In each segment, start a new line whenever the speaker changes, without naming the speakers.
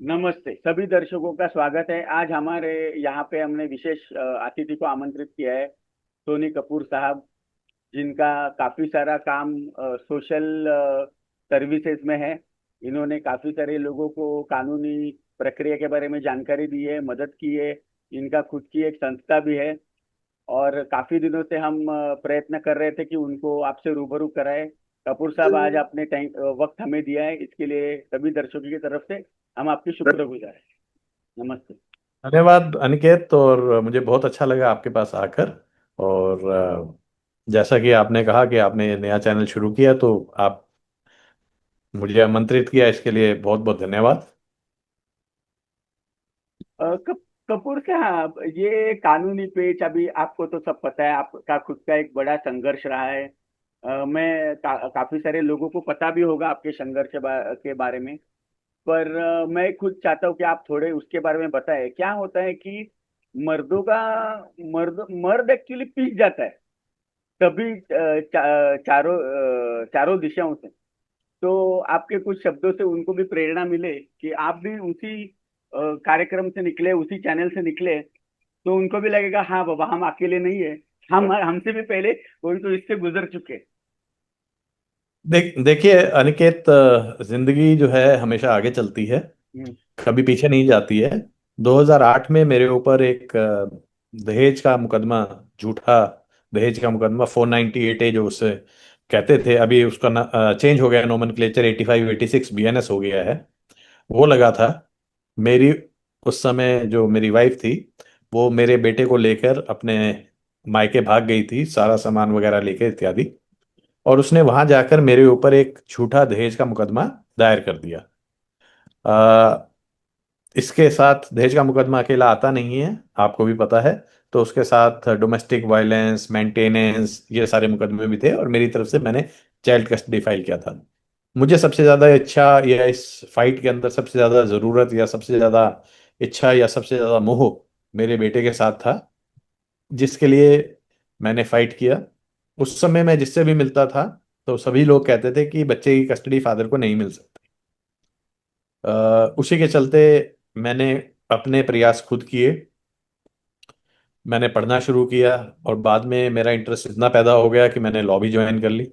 नमस्ते सभी दर्शकों का स्वागत है। आज हमारे यहाँ पे हमने विशेष अतिथि को आमंत्रित किया है, सोनी कपूर साहब, जिनका काफी सारा काम सोशल सर्विसेज में है। इन्होंने काफी सारे लोगों को कानूनी प्रक्रिया के बारे में जानकारी दी है, मदद की है। इनका खुद की एक संस्था भी है और काफी दिनों से हम प्रयत्न कर रहे थे कि उनको आपसे रूबरू कराए। कपूर साहब, आज आपने टाइम वक्त हमें दिया है, इसके लिए सभी दर्शकों की तरफ से हम आपके शुक्रगुजार हैं। नमस्ते।
धन्यवाद अनिकेत। और मुझे बहुत अच्छा लगा आपके पास आकर। और जैसा कि आपने कहा कि आपने ये नया चैनल शुरू किया, तो आप मुझे आमंत्रित किया, इसके लिए बहुत बहुत धन्यवाद।
कपूर साहब, ये कानूनी पेच अभी आपको तो सब पता है, आपका खुद का एक बड़ा संघर्ष रहा है। मैं काफी सारे लोगों को पता भी होगा आपके संघर्ष के बारे में। पर मैं खुद चाहता हूँ कि आप थोड़े उसके बारे में बताएं। क्या होता है कि मर्दों का मर्द एक्चुअली पिस जाता है कभी चारों दिशाओं से। तो आपके कुछ शब्दों से उनको भी प्रेरणा मिले कि आप भी उसी कार्यक्रम से निकले, उसी चैनल से निकले, तो उनको भी लगेगा हाँ बाबा, हम अकेले नहीं है, हम हमसे भी पहले कोई तो इससे गुजर चुके।
देखिए अनिकेत, जिंदगी जो है हमेशा आगे चलती है,
हम्म।
कभी पीछे नहीं जाती है। 2008 में मेरे ऊपर एक दहेज का मुकदमा, झूठा दहेज का मुकदमा 498 ए जो उससे कहते थे, अभी उसका चेंज हो गया, नोमेनक्लेचर 85 86 बीएनएस हो गया है। वो लगा था। मेरी उस समय जो मेरी वाइफ थी, वो मेरे बेटे को लेकर अपने मायके भाग गई थी, सारा सामान वगैरह लेकर इत्यादि। और उसने वहां जाकर मेरे ऊपर एक झूठा दहेज का मुकदमा दायर कर दिया। आ, इसके साथ दहेज का मुकदमा अकेला आता नहीं है, आपको भी पता है। तो उसके साथ डोमेस्टिक वायलेंस, मेंटेनेंस, ये सारे मुकदमे भी थे, और मेरी तरफ से मैंने चाइल्ड कस्टडी फाइल किया था। मुझे सबसे ज्यादा इच्छा, या इस फाइट के अंदर सबसे ज्यादा जरूरत, या सबसे ज्यादा इच्छा, या सबसे ज्यादा मोह मेरे बेटे के साथ था, जिसके लिए मैंने फाइट किया। उस समय मैं जिससे भी मिलता था, तो सभी लोग कहते थे कि बच्चे की कस्टडी फादर को नहीं मिल सकती। उसी के चलते मैंने अपने प्रयास खुद किए। मैंने पढ़ना शुरू किया, और बाद में मेरा इंटरेस्ट इतना पैदा हो गया कि मैंने लॉ भी ज्वाइन कर ली।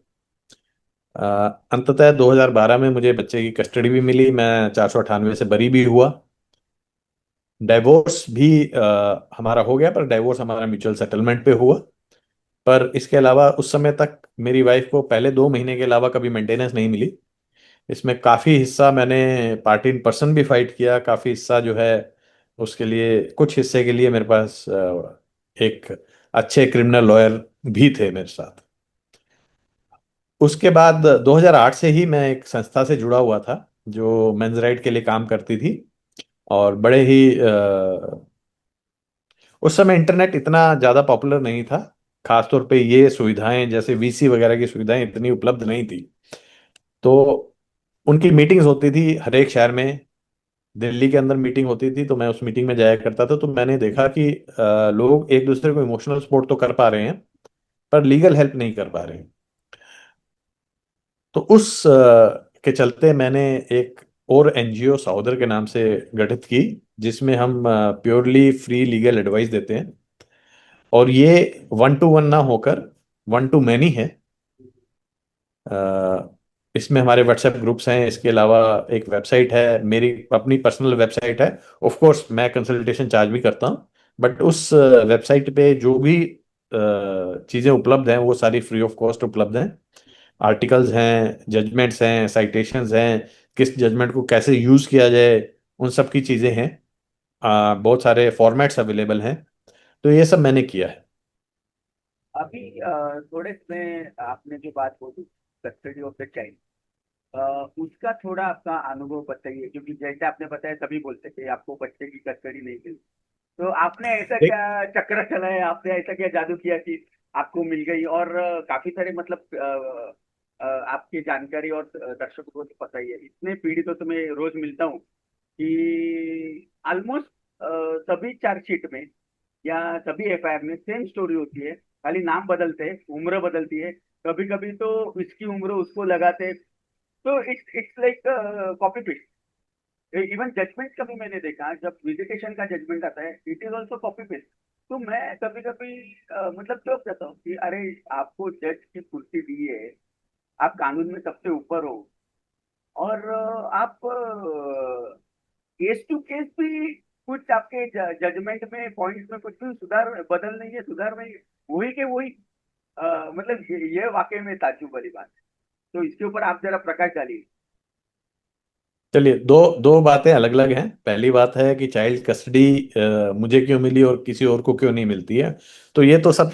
अ, अंततः 2012 में मुझे बच्चे की कस्टडी भी मिली, मैं 498 से बरी भी हुआ। डाइवोर्स भी हमारा हो गया, पर डाइवोर्स हमारा म्यूचुअल सेटलमेंट पे हुआ। पर इसके अलावा उस समय तक मेरी वाइफ को पहले 2 महीने के अलावा कभी मेंटेनेंस नहीं मिली। इसमें काफ़ी हिस्सा मैंने पार्टी इन पर्सन भी फाइट किया, काफ़ी हिस्सा जो है उसके लिए, कुछ हिस्से के लिए मेरे पास एक अच्छे क्रिमिनल लॉयर भी थे मेरे साथ। उसके बाद 2008 से ही मैं एक संस्था से जुड़ा हुआ था, जो मेंस राइट के लिए काम करती थी। और बड़े ही उस समय इंटरनेट इतना ज़्यादा पॉपुलर नहीं था, खासतौर पे ये सुविधाएं जैसे वीसी वगैरह की सुविधाएं इतनी उपलब्ध नहीं थी। तो उनकी मीटिंग्स होती थी हर एक शहर में। दिल्ली के अंदर मीटिंग होती थी, तो मैं उस मीटिंग में जाया करता था। तो मैंने देखा कि लोग एक दूसरे को इमोशनल सपोर्ट तो कर पा रहे हैं, पर लीगल हेल्प नहीं कर पा रहे हैं। तो उस के चलते मैंने एक और एनजीओ सहोदर के नाम से गठित की, जिसमें हम प्योरली फ्री लीगल एडवाइस देते हैं। और ये वन टू वन ना होकर वन टू मैनी है। इसमें हमारे व्हाट्सएप ग्रुप्स हैं, इसके अलावा एक वेबसाइट है, मेरी अपनी पर्सनल वेबसाइट है। ऑफ कोर्स मैं कंसल्टेशन चार्ज भी करता हूँ, बट उस वेबसाइट पे जो भी चीज़ें उपलब्ध हैं वो सारी फ्री ऑफ कॉस्ट उपलब्ध हैं। आर्टिकल्स हैं, जजमेंट्स हैं, साइटेशंस हैं, किस जजमेंट को कैसे यूज़ किया जाए, उन सब की चीज़ें हैं। बहुत सारे फॉर्मेट्स अवेलेबल हैं। तो ये सब मैंने किया है।
अभी थोड़े में आपने जो बात बोली, कस्टडी ऑफ द चाइल्ड, उसका थोड़ा आपका अनुभव बताइए, क्योंकि जैसे आपने बताया सभी बोलते हैं कि आपको बच्चे की कस्टडी नहीं मिली। तो आपने ऐसा
देख
क्या चक्र चलाया, आपने ऐसा क्या जादू किया कि आपको मिल गई? और काफी सारे मतलब आपकी जानकारी और दर्शकों को तो पता ही है, इतने पीड़ितों से मैं रोज मिलता हूँ कि ऑलमोस्ट सभी चार्जशीट में या सभी एफआईआर में सेम स्टोरी होती है, खाली नाम बदलते हैं, उम्र बदलती है। कभी कभी तो इसकी उम्र उसको लगाते हैं। तो it's it's like copy paste. Even judgement का भी मैंने देखा, जब विजिटेशन का जजमेंट आता है it is also copy paste. तो मैं कभी कभी मतलब क्यों कहता हूँ कि अरे, आपको जज की कुर्सी दी है, आप कानून में सबसे ऊपर हो, और आप केस टू केस भी कुछ आपके जजमेंट में, पॉइंट्स में कुछ भी सुधार बदल नहीं है, सुधार नहीं है, वही के वही। मतलब ये वाकई में ताज्जुब वाली बात है। तो इसके ऊपर आप जरा प्रकाश डालिए।
चलिए, दो दो बातें अलग अलग हैं। पहली बात है कि चाइल्ड कस्टडी मुझे क्यों मिली और किसी और को क्यों नहीं मिलती है। तो ये तो सब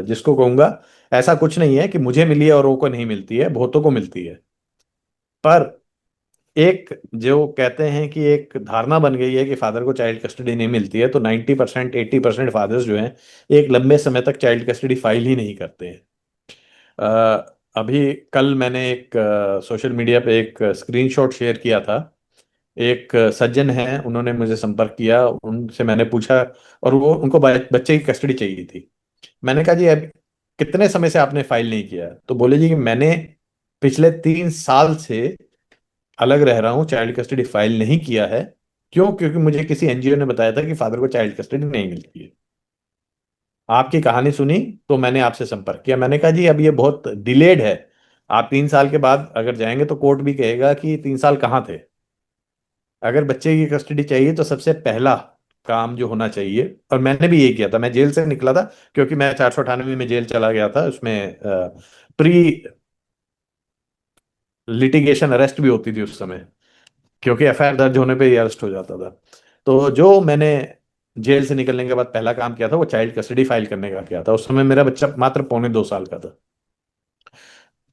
जिसको कहूंगा, ऐसा कुछ नहीं है कि मुझे मिली है और वो को नहीं मिलती है, बहुतों को मिलती है। पर एक जो कहते हैं कि एक धारणा बन गई है कि फादर को चाइल्ड कस्टडी नहीं मिलती है, तो 90% 80% फादर्स जो हैं एक लंबे समय तक चाइल्ड कस्टडी फाइल ही नहीं करते हैं। अभी कल मैंने एक सोशल मीडिया पे एक स्क्रीनशॉट शेयर किया था। एक सज्जन हैं, उन्होंने मुझे संपर्क किया, उनसे मैंने पूछा, और वो उनको बच्चे की कस्टडी चाहिए थी। मैंने कहा जी, अब कितने समय से आपने फाइल नहीं किया? तो बोले जी कि मैंने पिछले 3 साल से अलग रह रहा हूँ, चाइल्ड कस्टडी फाइल नहीं किया है। क्यों? क्योंकि मुझे किसी एनजीओ ने बताया था कि फादर को चाइल्ड कस्टडी नहीं मिलती है। आपकी कहानी सुनी तो मैंने आपसे संपर्क किया। मैंने कहा जी, अब ये बहुत डिलेड है। आप 3 साल के बाद अगर जाएंगे तो कोर्ट भी कहेगा कि 3 साल कहाँ थे। अगर बच्चे की कस्टडी चाहिए तो सबसे पहला काम जो होना चाहिए, और मैंने भी यही किया था, मैं जेल से निकला था क्योंकि मैं 498 में जेल चला गया था। उसमें प्री लिटिगेशन अरेस्ट भी होती थी उस समय, क्योंकि एफआईआर दर्ज होने पे ही अरेस्ट हो जाता था। तो जो मैंने जेल से निकलने के बाद पहला काम किया था वो चाइल्ड कस्टडी फाइल करने का किया था। उस समय मेरा बच्चा मात्र 2.25 साल का था।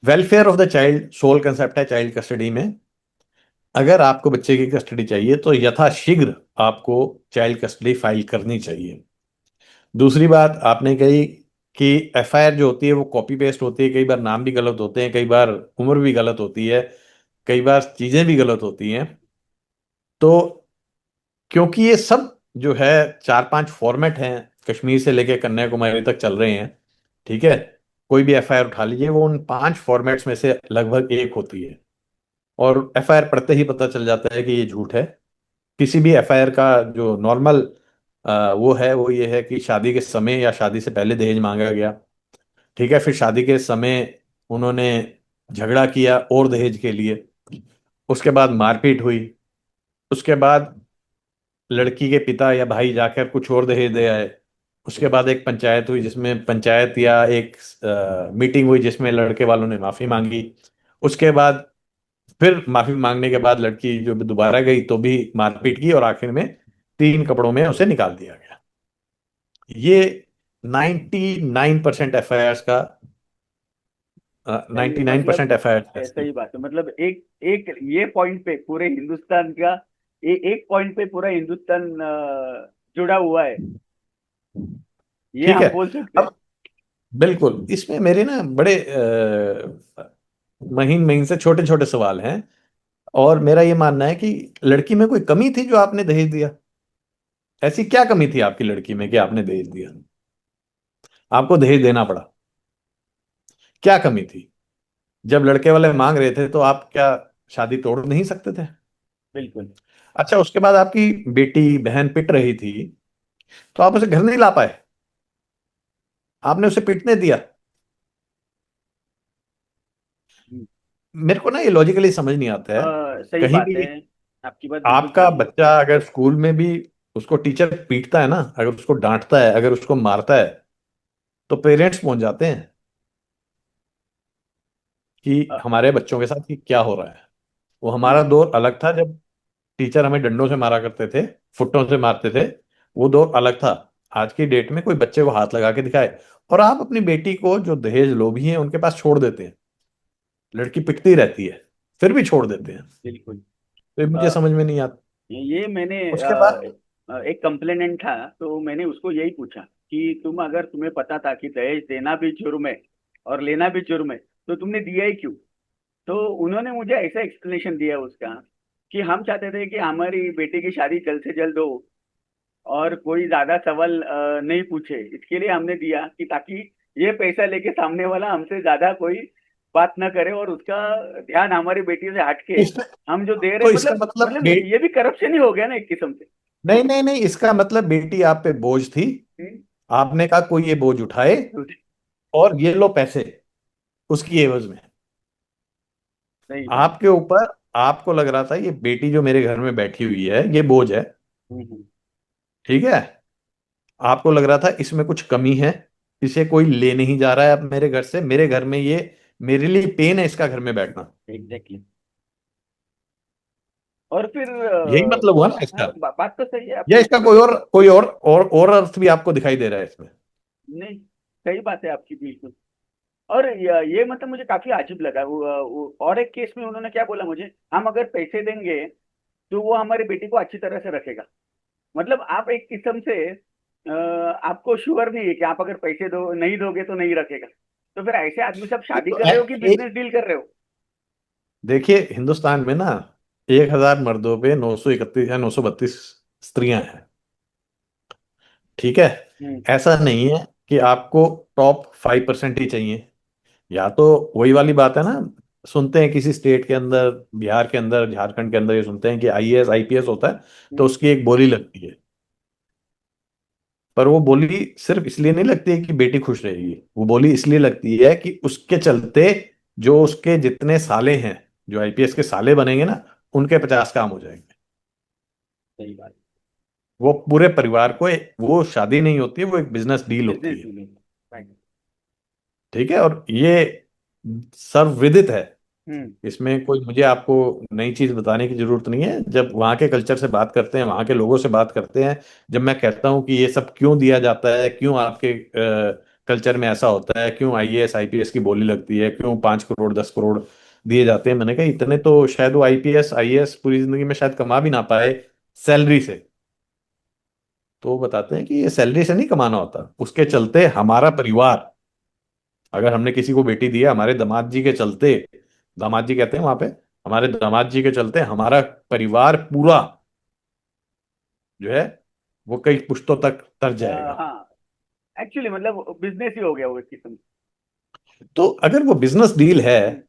Welfare of the child sole concept है चाइल्ड कस्टडी में। अगर आपको बच्चे की कस्टडी चाहिए तो यथाशीघ्र आपको चाइल्ड कस्टडी फाइल करनी चाहिए। दूसरी बात आपने कही कि एफआईआर जो होती है वो कॉपी पेस्ट होती है, कई बार नाम भी गलत होते हैं, कई बार उम्र भी गलत होती है, कई बार चीजें भी गलत होती हैं। तो क्योंकि ये सब जो है 4-5 फॉर्मेट हैं, कश्मीर से लेकर कन्याकुमारी तक चल रहे हैं, ठीक है? कोई भी एफआईआर उठा लीजिए, वो उन 5 फॉर्मेट्स में से लगभग एक होती है। और एफआईआर पढ़ते ही पता चल जाता है कि ये झूठ है। किसी भी एफआईआर का जो नॉर्मल वो है, वो ये है कि शादी के समय या शादी से पहले दहेज मांगा गया, ठीक है? फिर शादी के समय उन्होंने झगड़ा किया और दहेज के लिए, उसके बाद मारपीट हुई, उसके बाद लड़की के पिता या भाई जाकर कुछ और दहेज दे आए, उसके बाद एक पंचायत हुई जिसमें पंचायत या एक मीटिंग हुई जिसमें लड़के वालों ने माफी मांगी, उसके बाद फिर माफी मांगने के बाद लड़की जो दोबारा गई तो भी मारपीट की, और आखिर में 3 कपड़ों में उसे निकाल दिया गया। ये 99% एफ आई आर का,
नहीं,
99%
मतलब
एफ आई आर
ऐसा
ऐसी।
ही बात है। मतलब एक एक ये पॉइंट पे पूरे हिंदुस्तान का, एक पॉइंट पे पूरा हिंदुस्तान जुड़ा हुआ है, ये
ठीक है।
हम बोल सकते हैं।
अब बिल्कुल इसमें मेरे ना बड़े महीन महीन से छोटे छोटे सवाल हैं। और मेरा ये मानना है कि लड़की में कोई कमी थी जो आपने दहेज दिया? ऐसी क्या कमी थी आपकी लड़की में कि आपने दहेज दिया, आपको दहेज देना पड़ा? क्या कमी थी? जब लड़के वाले मांग रहे थे तो आप क्या शादी तोड़ नहीं सकते थे?
बिल्कुल।
अच्छा, उसके बाद आपकी बेटी बहन पिट रही थी तो आप उसे घर नहीं ला पाए, आपने उसे पिटने दिया।
हम्म।
मेरे को ना ये लॉजिकली समझ नहीं आता है।
सही
कहीं
बात है,
भी
आपकी बात बिल्कुल
आपका
सही है।
बच्चा अगर स्कूल में भी उसको टीचर पीटता है ना, अगर उसको डांटता है, अगर उसको मारता है, तो पेरेंट्स पहुंच जाते हैं कि
अ,
हमारे बच्चों के साथ ये क्या हो रहा है। वो हमारा
हम्म,
दौर अलग था जब टीचर हमें डंडों से मारा करते थे, फुट्टों से मारते थे। वो दौर अलग था। आज की डेट में कोई बच्चे को हाथ लगा के दिखाए और आप अपनी बेटी को, जो दहेज लोभी हैं, उनके पास छोड़ देते हैं। लड़की पिटती रहती है फिर भी छोड़ देते हैं।
बिल्कुल।
तो ये मुझे
अ,
समझ में नहीं आता।
ये मैंने
उसके बाद
एक कंप्लेनेंट था, तो मैंने उसको यही पूछा कि तुम, अगर तुम्हें पता था कि दहेज देना भी जुर्म है और लेना भी जुर्म है, तो तुमने दिया ही क्यों? तो उन्होंने मुझे ऐसा एक्सप्लेनेशन दिया उसका, कि हम चाहते थे कि हमारी बेटी की शादी जल्द से जल्द हो और कोई ज्यादा सवाल नहीं पूछे, इसके लिए हमने दिया कि ताकि ये पैसा लेके सामने वाला हमसे ज्यादा कोई बात ना करे और उसका ध्यान हमारी बेटी से हट के
इसमें
हम जो दे रहे
तो
हैं,
इसका
मतलब
मतलब
मतलब ये भी करप्शन ही हो गया ना एक किस्म से।
नहीं नहीं नहीं, इसका मतलब बेटी आप पे बोझ थी,
हम्म,
आपने कहा कोई ये बोझ उठाए, और ये लो पैसे उसकी एवज में।
सही बात।
आपके ऊपर, आपको लग रहा था ये बेटी जो मेरे घर में बैठी हुई है ये बोझ है,
हम्म।
ठीक है, आपको लग रहा था इसमें कुछ कमी है, इसे कोई ले नहीं जा रहा है अब मेरे घर से, मेरे घर में ये, मेरे लिए पेन है इसका घर में बैठना।
एग्जैक्टली। और फिर
यही मतलब हुआ ना
हाँ,
इसका।
बात तो सही है
या
आपकी।
इसका कोई और अर्थ भी आपको दिखाई दे रहा है इसमें?
नहीं, सही बात है आपकी बिल्कुल। और ये मतलब मुझे काफी अजीब लगा और एक केस में उन्होंने क्या बोला मुझे, हम अगर पैसे देंगे तो वो हमारी बेटी को अच्छी तरह से रखेगा। मतलब आप एक किस्म से आपको श्योर नहीं है कि आप अगर पैसे दो नहीं दोगे तो नहीं रखेगा। तो फिर ऐसे आदमी से आप शादी
तो
कर रहे हो कि
एक
बिजनेस डील कर रहे हो?
देखिए, हिंदुस्तान में ना 1,000 मर्दों पे 931 या 932 स्त्रियां हैं, ठीक है।
हम्म।
ऐसा नहीं है कि आपको टॉप 5% ही चाहिए। या तो वही वाली बात है ना, सुनते हैं किसी स्टेट के अंदर, बिहार के अंदर, झारखंड के अंदर, ये सुनते हैं कि आईएएस आईपीएस होता है तो
हम्म।
उसकी एक बोली लगती है। पर वो बोली सिर्फ इसलिए नहीं लगती है कि बेटी खुश रहेगी, वो बोली इसलिए लगती है कि उसके चलते जो उसके जितने साले हैं, जो आईपीएस के साले बनेंगे ना, उनके 50 काम हो जाएंगे।
सही बात।
वो पूरे परिवार को, वो शादी नहीं होती है, वो एक बिजनेस डील होती
बिजनेस
है,
डील। राइट।
ठीक है। और ये सर्वविदित है,
हम्म।
इसमें कोई मुझे आपको नई चीज बताने की जरूरत नहीं है। जब वहाँ के कल्चर से बात करते हैं, वहाँ के लोगों से बात करते हैं, जब मैं कहता हूँ कि ये सब क्यों दिया जाता है, क्यों आपके कल्चर में ऐसा होता है, क्यों आईएएस आईपीएस की बोली लगती है, क्यों 5 करोड़ 10 करोड़ दिए जाते हैं, मैंने कहा इतने तो शायद वो आईपीएस आईएएस पूरी जिंदगी में शायद कमा भी ना पाए सैलरी से। तो वो बताते हैं कि ये सैलरी से नहीं कमाना होता, उसके
हम्म।
चलते हमारा परिवार, अगर हमने किसी को बेटी दी है हमारे दामाद जी के चलते, दामाद जी कहते हैं वहां पे, हमारे दामाद जी के चलते हमारा परिवार पूरा जो है वो कई पुश्तों तक तर जाएगा।
हाँ, एक्चुअली मतलब बिजनेस ही हो गया वो एक किस्म
तो अगर वो बिजनेस डील है
से।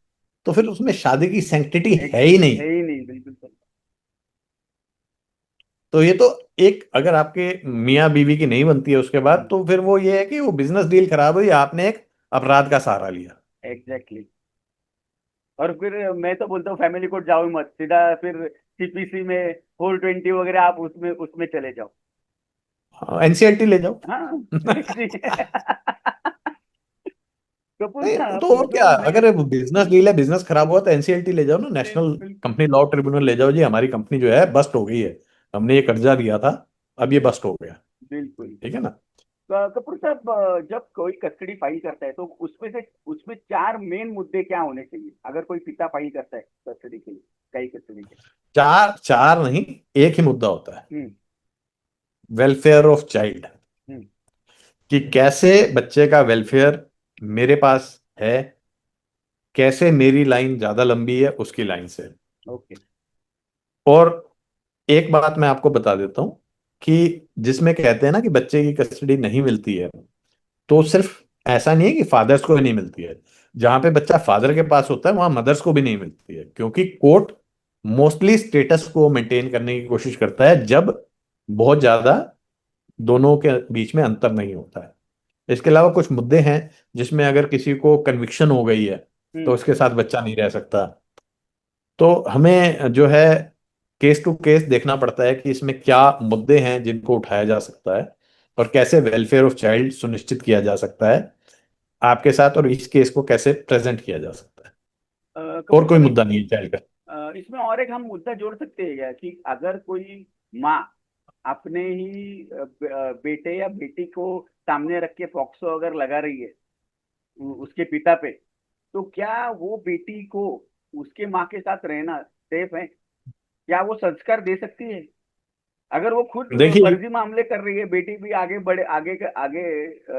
तो फिर उसमें शादी की सैंक्टिटी है ही
एग्जैक्टली,
नहीं।
है ही नहीं, बिल्कुल सही।
तो ये तो एक, अगर आपके मियाँ बीवी की नहीं बनती है उसके बाद, तो फिर वो ये है कि वो बिजनेस डील खराब हुई, आपने एक अपराध का सहारा लिया।
एग्जैक्टली। और फिर मैं तो बोलता हूँ फैमिली कोर्ट जाओ ही मत, सीधा फिर सीपीसी में 420 वगैरह आप उसमें उसमें चले जाओ।
एनसीएलटी ले जाओ।
हाँ। कपूर
नहीं तो
साहब
और क्या,
जो मैं
अगर बिजनेस डील है, बिजनेस खराब हुआ तो एनसीएलटी ले जाओ ना, नेशनल
बिल्कुल।
कंपनी लॉ ट्रिब्यूनल ले जाओ, जी हमारी कंपनी जो है बस्ट हो गई है, हमने ये कर्जा दिया था, अब ये बस्ट हो गया,
बिल्कुल।
ठीक है ना।
कपूर साहब, जब कोई कस्टडी फाइल करता है तो उसमें चार मेन मुद्दे क्या होने चाहिए अगर कोई पिता फाइल करता है कस्टडी के लिए, कई कस्टडी के?
चार चार नहीं, एक ही मुद्दा होता है,
हम्म।
वेलफेयर ऑफ चाइल्ड,
हम्म।
कि कैसे बच्चे का वेलफेयर मेरे पास है, कैसे मेरी लाइन ज्यादा लंबी है उसकी लाइन से।
ओके।
और एक बात मैं आपको बता देता हूं कि जिसमें कहते हैं ना कि बच्चे की कस्टडी नहीं मिलती है, तो सिर्फ ऐसा नहीं है कि फादर्स को ही नहीं मिलती है, जहां पे बच्चा फादर के पास होता है वहां मदर्स को भी नहीं मिलती है, क्योंकि कोर्ट मोस्टली स्टेटस को मेंटेन करने की कोशिश करता है जब बहुत ज्यादा दोनों के बीच में अंतर नहीं होता है। इसके अलावा कुछ मुद्दे हैं जिसमें अगर किसी को कन्विक्शन हो गई है तो
हम्म।
उसके साथ बच्चा नहीं रह सकता। तो हमें जो है केस टू केस देखना पड़ता है कि इसमें क्या मुद्दे हैं जिनको उठाया जा सकता है, और कैसे वेलफेयर ऑफ चाइल्ड सुनिश्चित किया जा सकता है आपके साथ, और इस केस को कैसे प्रेजेंट किया जा सकता है। और
कपूर
कोई
साहब,
मुद्दा नहीं है चाइल्ड का।
इसमें और एक हम मुद्दा जोड़ सकते हैं क्या कि अगर कोई माँ अपने ही बेटे या बेटी को सामने रख के पॉक्सो अगर लगा रही है उसके पिता पे, तो क्या वो बेटी को उसके माँ के साथ रहना सेफ है? क्या वो संस्कार दे सकती है? अगर वो खुद
देखिए
फर्जी मामले कर रही है, बेटी भी आगे बढ़े, आगे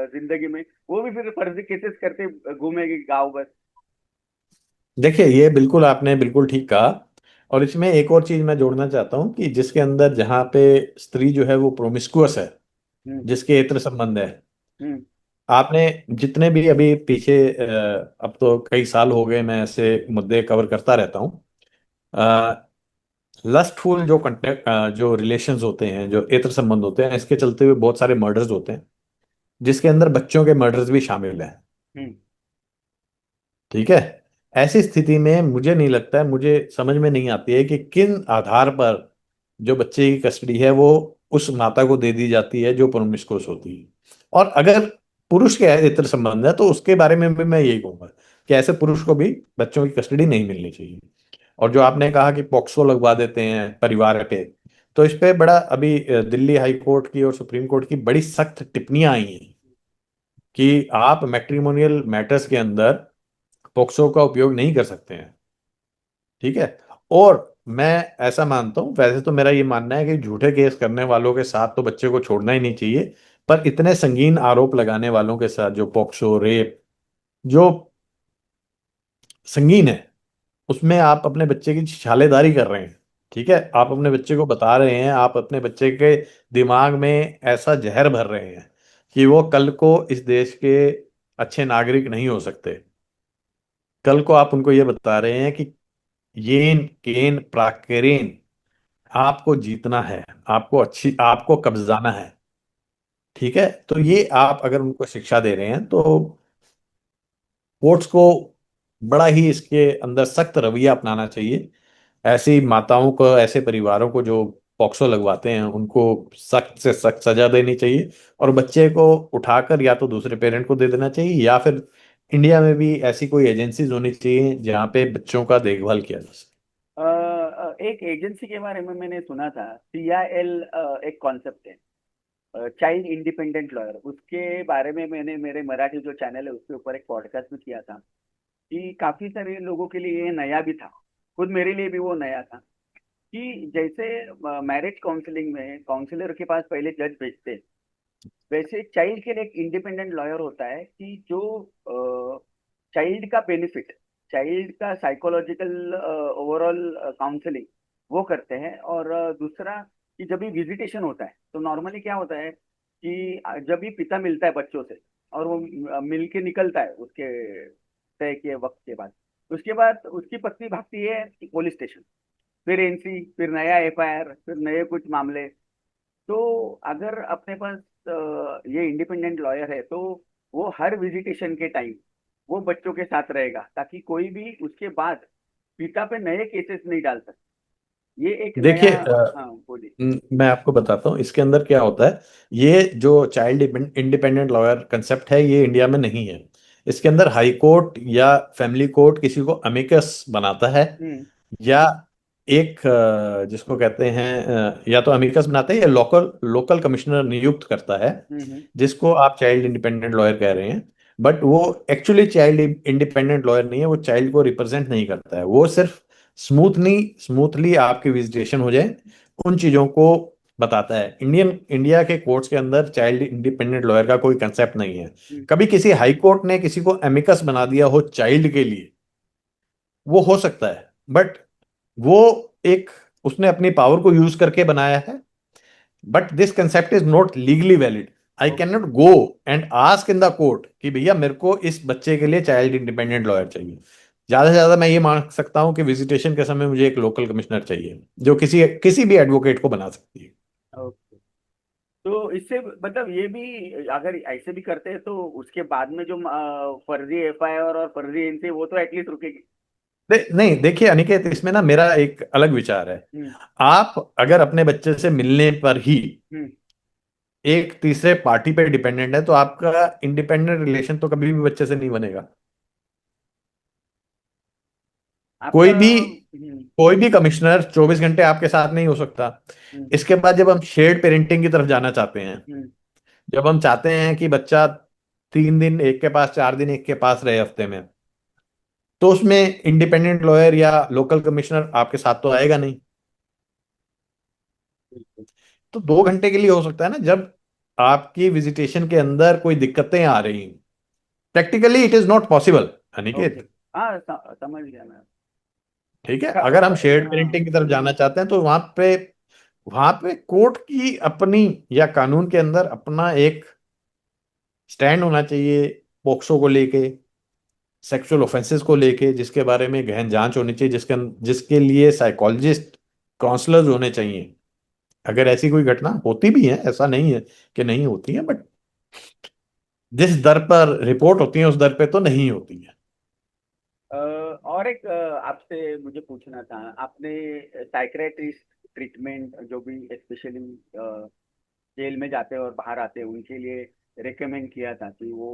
जिंदगी में वो भी फिर फर्जी केसेस करते घूमेगी गाँव भर।
देखिए ये बिल्कुल आपने बिल्कुल ठीक कहा। और इसमें एक और चीज मैं जोड़ना चाहता हूँ कि जिसके अंदर, जहाँ पे स्त्री जो है वो प्रोमिस्कुअस है,
हम्म।
जिसके इत्र संबंध है,
हम्म।
आपने जितने भी अभी पीछे अब तो कई साल हो गए मैं ऐसे मुद्दे कवर करता रहता हूँ। लस्टफुल जो कंटेक्ट जो रिलेशंस होते हैं, जो इत्र संबंध होते हैं, इसके चलते हुए बहुत सारे मर्डर्स होते हैं, जिसके अंदर बच्चों के मर्डर्स भी शामिल हैं।
हम्म।
ठीक है। ऐसी स्थिति में मुझे नहीं लगता है, मुझे समझ में नहीं आती है कि किन आधार पर जो बच्चे की कस्टडी है वो उस माता को दे दी जाती है जो प्रोमिस्कुअस होती है। और अगर पुरुष के इत्र संबंध है तो उसके बारे में भी मैं यही कहूंगा कि ऐसे पुरुष को भी बच्चों की कस्टडी नहीं मिलनी चाहिए। और जो आपने कहा कि पॉक्सो लगवा देते हैं परिवार पे, तो इस पे बड़ा अभी दिल्ली हाई कोर्ट की और सुप्रीम कोर्ट की बड़ी सख्त टिप्पणियां आई हैं कि आप मैट्रिमोनियल मैटर्स के अंदर पॉक्सो का उपयोग नहीं कर सकते हैं। ठीक है। और मैं ऐसा मानता हूं, वैसे तो मेरा ये मानना है कि झूठे केस करने वालों के साथ तो बच्चे को छोड़ना ही नहीं चाहिए, पर इतने संगीन आरोप लगाने वालों के साथ जो पॉक्सो रेप जो संगीन है, उसमें आप अपने बच्चे की छालेदारी कर रहे हैं। ठीक है, आप अपने बच्चे को बता रहे हैं, आप अपने बच्चे के दिमाग में ऐसा जहर भर रहे हैं कि वो कल को इस देश के अच्छे नागरिक नहीं हो सकते। कल को आप उनको ये बता रहे हैं कि येन केन प्राकेरेन, आपको जीतना है, आपको कब्जाना है। ठीक है। तो ये आप अगर उनको शिक्षा दे रहे हैं तो कोर्ट्स को बड़ा ही इसके अंदर सख्त रवैया अपनाना चाहिए। ऐसी माताओं को, ऐसे परिवारों को जो पॉक्सो लगवाते हैं, उनको सख्त से सख्त सजा देनी चाहिए। और बच्चे को उठाकर या तो दूसरे पेरेंट को दे देना चाहिए, या फिर इंडिया में भी ऐसी कोई एजेंसीज होनी चाहिए जहाँ पे बच्चों का देखभाल किया जा सके।
एक एजेंसी के बारे में मैंने सुना था, CIL, एक कॉन्सेप्ट है, चाइल्ड इंडिपेंडेंट लॉयर। उसके बारे में मैंने मेरे मराठी जो चैनल है उसके ऊपर एक पॉडकास्ट में किया था कि काफी सारे लोगों के लिए ये नया भी था, खुद मेरे लिए भी वो नया था। कि जैसे मैरिज काउंसलिंग में काउंसलर के पास पहले जज भेजते हैं, वैसे चाइल्ड के लिए एक इंडिपेंडेंट लॉयर होता है कि जो चाइल्ड का बेनिफिट, चाइल्ड का साइकोलॉजिकल ओवरऑल काउंसलिंग वो करते हैं। और दूसरा कि जब भी विजिटेशन होता है तो नॉर्मली क्या होता है कि जब भी पिता मिलता है बच्चों से और वो मिल के निकलता है उसके तय के वक्त के बाद, उसके बाद उसकी पत्नी भागती है पुलिस स्टेशन, फिर NC, फिर नया FIR, फिर नए कुछ मामले। तो अगर अपने पास ये इंडिपेंडेंट लॉयर है तो वो हर विजिटेशन के टाइम वो बच्चों के साथ रहेगा, ताकि कोई भी उसके बाद पिता पे नए केसेस नहीं डाल सकते। ये एक नया।
देखिए,
हाँ, बोलिए।
मैं आपको बताता हूँ इसके अंदर क्या होता है। ये जो चाइल्ड इंडिपेंडेंट लॉयर कंसेप्ट है ये इंडिया में नहीं है। इसके अंदर हाई कोर्ट या फैमिली कोर्ट किसी को अमिकस बनाता है,
हम्म।
या एक जिसको कहते हैं या तो अमिकस बनाता है या लोकल लोकल कमिश्नर नियुक्त करता है,
हम्म।
जिसको आप चाइल्ड इंडिपेंडेंट लॉयर कह रहे हैं। बट वो एक्चुअली चाइल्ड इंडिपेंडेंट लॉयर नहीं है, वो चाइल्ड को रिप्रेजेंट नहीं करता है, वो सिर्फ स्मूथली स्मूथली आपकी विजिटेशन हो जाए उन चीजों को बताता है। इंडिया के कोर्ट्स के अंदर चाइल्ड इंडिपेंडेंट लॉयर का कोई कंसेप्ट नहीं है।
हम्म।
कभी किसी हाई कोर्ट ने किसी को एमिकस बना दिया हो चाइल्ड के लिए, वो हो सकता है, बट वो एक उसने अपनी पावर को यूज करके बनाया है। But this concept is not legally valid. I can not go and ask in the court कि भैया मेरे को इस बच्चे के लिए चाइल्ड इंडिपेंडेंट लॉयर चाहिए। ज्यादा से ज्यादा मैं ये मांग सकता हूं कि विजिटेशन के समय मुझे एक लोकल कमिश्नर चाहिए जो किसी किसी भी एडवोकेट को बना सकती है।
ओके। तो इससे मतलब ये भी, अगर ऐसे भी करते हैं तो उसके बाद में जो फर्जी FIR और फर्जी NC वो तो एटलीस्ट रुकेगी।
नहीं, देखिए अनिकेत, इसमें ना मेरा एक अलग विचार है।
हम्म।
आप अगर अपने बच्चे से मिलने पर ही
हम्म।
एक तीसरे पार्टी पे डिपेंडेंट है तो आपका इंडिपेंडेंट रिलेशन तो कभी भी बच्चे से नहीं बनेगा।
आपका।
कोई भी
हम्म।
कोई भी कमिश्नर 24 घंटे आपके साथ नहीं हो सकता।
हम्म।
इसके बाद जब हम शेयर्ड पेरेंटिंग की तरफ जाना चाहते हैं,
हम्म।
जब हम चाहते हैं कि बच्चा 3 दिन एक के पास, 4 दिन एक के पास रहे हफ्ते में, तो उसमें इंडिपेंडेंट लॉयर या लोकल कमिश्नर आपके साथ तो आएगा नहीं।
बिल्कुल।
तो 2 घंटे के लिए हो सकता है ना, जब आपकी विजिटेशन के अंदर कोई दिक्कतें आ रही हैं। Practically it is not possible,
okay.
Aniket.
हाँ, समझ गया मैं।
ठीक है, अगर हम शेयर्ड
हाँ।
पेरेंटिंग की तरफ जाना चाहते हैं तो वहां पे कोर्ट की अपनी या कानून के अंदर अपना एक स्टैंड होना चाहिए पोक्सो को लेके, सेक्सुअल ऑफेंसेस को लेके, जिसके बारे में गहन जांच होनी चाहिए, जिसके लिए साइकोलॉजिस्ट, काउंसलर्स होने चाहिए। अगर ऐसी कोई घटना होती भी है, ऐसा नहीं है कि नहीं होती है, बट जिस दर पर रिपोर्ट होती है उस दर पे तो नहीं होती है।
और एक आपसे मुझे पूछना था, आपने साइक्रेटिस्ट ट्रीटमेंट जो भी स्पेशली जेल में जाते हैं और बाहर आते हैं उनके लिए रेकमेंड किया था कि वो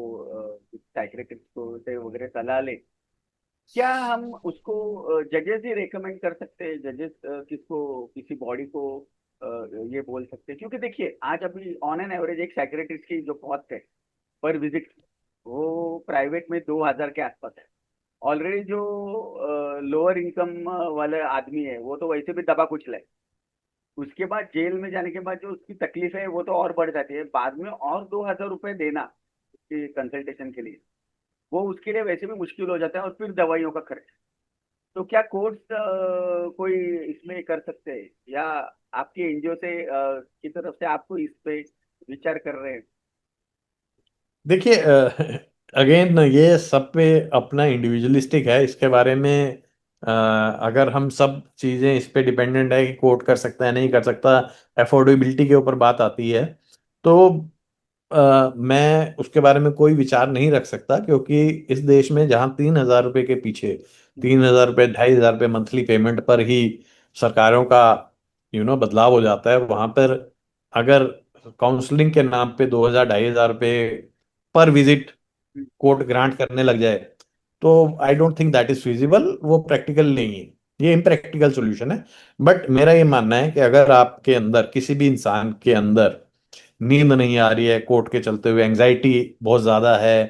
साइक्रेटिस्ट को से वगैरह सलाह ले, क्या हम उसको जजेस ही रेकमेंड कर सकते हैं? जजेस किसको, किसी बॉडी को अ, ये बोल सकते हैं? क्योंकि देखिए आज अभी ऑन एन एवरेज एक साइक्रेटिस्ट की जो कॉस्ट है पर विजिट, वो प्राइवेट में 2,000 के आसपास है। ऑलरेडी जो लोअर इनकम वाला आदमी है वो तो वैसे भी दबा कुचला है, उसके बाद जेल में जाने के बाद जो उसकी तकलीफ है वो तो और बढ़ जाती है, बाद में और 2,000 रुपये देना उसकी कंसल्टेशन के लिए, वो उसके लिए वैसे भी मुश्किल हो जाता है, और फिर दवाइयों का खर्च। तो क्या कोर्स कोई इसमें कर सकते हैं, या आपकी एनजीओ से की तरफ से आपको इस पे विचार कर रहे हैं?
देखिए, अगेन ये सब पे अपना इंडिविजुअलिस्टिक है इसके बारे में। अगर हम सब चीज़ें इस पे डिपेंडेंट है कि कोर्ट कर सकता है नहीं कर सकता, अफोर्डेबिलिटी के ऊपर बात आती है, तो मैं उसके बारे में कोई विचार नहीं रख सकता, क्योंकि इस देश में जहां 3,000 रुपये के पीछे, 3,000 रुपये 2,500 रुपये मंथली पेमेंट पर ही सरकारों का बदलाव हो जाता है, वहां पर अगर काउंसलिंग के नाम पे 2,000 2,500 रुपये पर विजिट कोर्ट ग्रांट करने लग जाए, तो I don't think that is feasible, वो प्रैक्टिकल नहीं है, ये इम्प्रैक्टिकल सोल्यूशन है। बट मेरा ये मानना है कि अगर आपके अंदर, किसी भी इंसान के अंदर नींद नहीं आ रही है कोर्ट के चलते हुए, एंजाइटी बहुत ज्यादा है,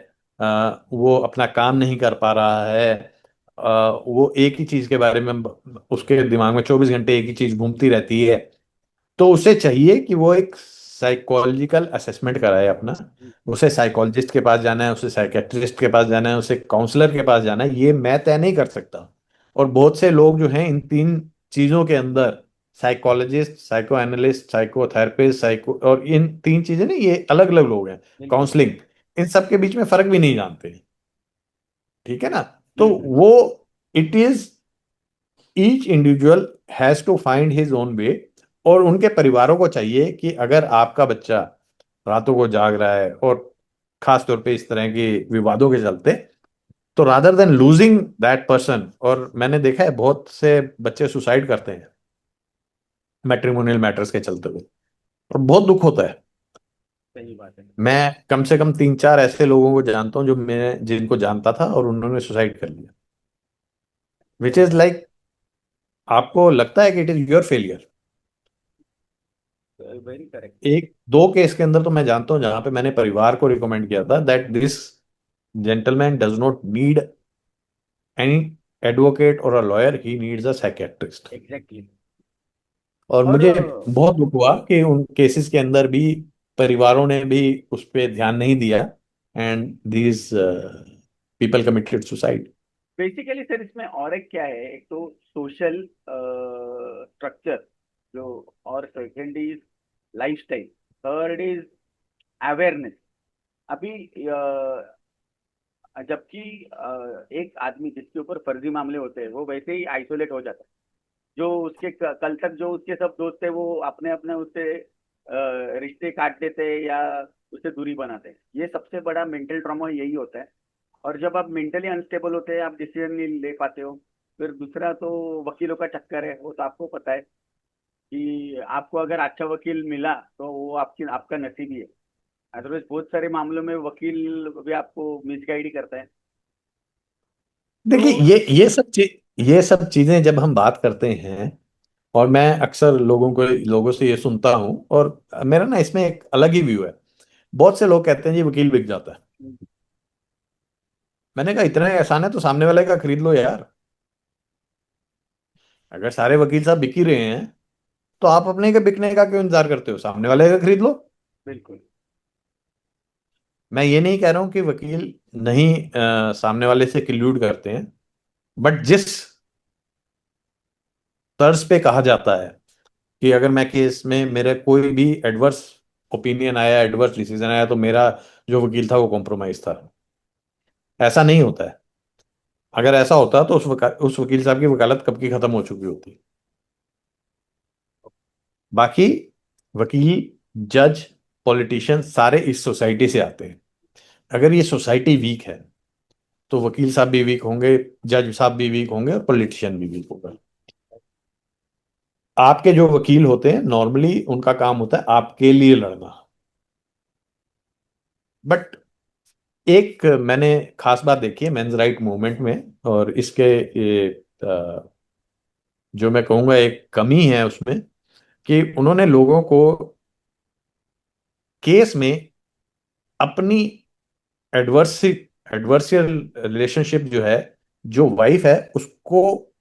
वो अपना काम नहीं कर पा रहा है, वो एक ही चीज के बारे में, उसके दिमाग में 24 घंटे एक ही चीज घूमती रहती है, तो उसे चाहिए कि वो एक साइकोलॉजिकल असेसमेंट कराए अपना। उसे साइकोलॉजिस्ट के पास जाना है, उसे साइकेट्रिस्ट के पास जाना है, उसे काउंसलर के पास जाना है, ये मैं तय नहीं कर सकता। और बहुत से लोग जो हैं इन तीन चीजों के अंदर, psychologist, psycho analyst, psychotherapist, psycho, और इन तीन चीजें ना, ये अलग अलग लोग हैं।
बिल्कुल।
काउंसलिंग, इन सब के बीच में फर्क भी नहीं जानते। ठीक है ना? तो
हम्म।
वो, it is, each individual has to find his own way. और उनके परिवारों को चाहिए कि अगर आपका बच्चा रातों को जाग रहा है, और खास तौर पे इस तरह के विवादों के चलते, तो rather than losing that person, और मैंने देखा है बहुत से बच्चे सुसाइड करते हैं मैट्रिमोनियल मैटर्स के चलते हुए, और बहुत दुख होता है।
सही बात है।
मैं कम से कम 3 4 ऐसे लोगों को जानता हूं जो मैं जिनको जानता था और उन्होंने सुसाइड कर लिया, विच इज लाइक, आपको लगता है कि it is your failure.
Very correct.
एक दो केस के अंदर तो मैं जानता हूं जहां पे मैंने परिवार को रिकमेंड किया था that this gentleman does not need any advocate और a lawyer, he needs a psychiatrist.
Exactly.
और
और
मुझे बहुत दुख हुआ कि उन केसेस के अंदर भी परिवारों ने भी उस पर ध्यान नहीं दिया, and these people committed suicide.
Basically sir इसमें और एक क्या है, एक तो सोशल स्ट्रक्चर जो, और second is lifestyle, third is awareness. अभी जबकि एक आदमी जिसके ऊपर फर्जी मामले होते हैं वो वैसे ही आइसोलेट हो जाता है, जो उसके कल तक जो उसके सब दोस्त थे वो अपने अपने उससे रिश्ते काट देते हैं या उससे दूरी बनाते हैं। ये सबसे बड़ा मेंटल ट्रॉमा यही होता है। और जब आप मेंटली अनस्टेबल होते हैं आप डिसीजन नहीं ले पाते हो। फिर दूसरा तो वकीलों का चक्कर है, वो तो आपको पता है कि आपको अगर अच्छा वकील मिला तो वो आपकी आपका नसीब ही है। अदरवाइज बहुत सारे मामलों में वकील भी आपको मिसगाइड ही करता है। तो
देखिए, ये सब चीजें जब हम बात करते हैं, और मैं अक्सर लोगों से ये सुनता हूं, और मेरा ना इसमें एक अलग ही व्यू है। बहुत से लोग कहते हैं जी वकील बिक जाता है। मैंने कहा इतना ही आसान है तो सामने वाले का खरीद लो यार। अगर सारे वकील साहब बिक ही रहे हैं, तो आप अपने के बिकने का क्यों इंतजार करते हो, सामने वाले का खरीद लो।
बिल्कुल।
मैं ये नहीं कह रहा हूं कि वकील नहीं सामने वाले से कल्यूड करते हैं, बट जिस तर्ज पे कहा जाता है कि अगर मैं केस में मेरे कोई भी एडवर्स ओपिनियन आया, एडवर्स डिसीजन आया, तो मेरा जो वकील था वो कॉम्प्रोमाइज था। ऐसा नहीं होता है। अगर ऐसा होता तो उस वकील साहब की वकालत कब की खत्म हो चुकी होती। बाकी वकील, जज, पॉलिटिशियन सारे इस सोसाइटी से आते हैं। अगर ये सोसाइटी वीक है तो वकील साहब भी वीक होंगे, जज साहब भी वीक होंगे, और पॉलिटिशियन भी वीक होगा। आपके जो वकील होते हैं नॉर्मली उनका काम होता है आपके लिए लड़ना। बट एक मैंने खास बात देखी है मेंस राइट मूवमेंट में, और इसके ये जो मैं कहूंगा एक कमी है उसमें, कि उन्होंने लोगों को केस में अपनी एडवर्सी एडवर्सियल रिलेशनशिप जो है, जो वाइफ है उसको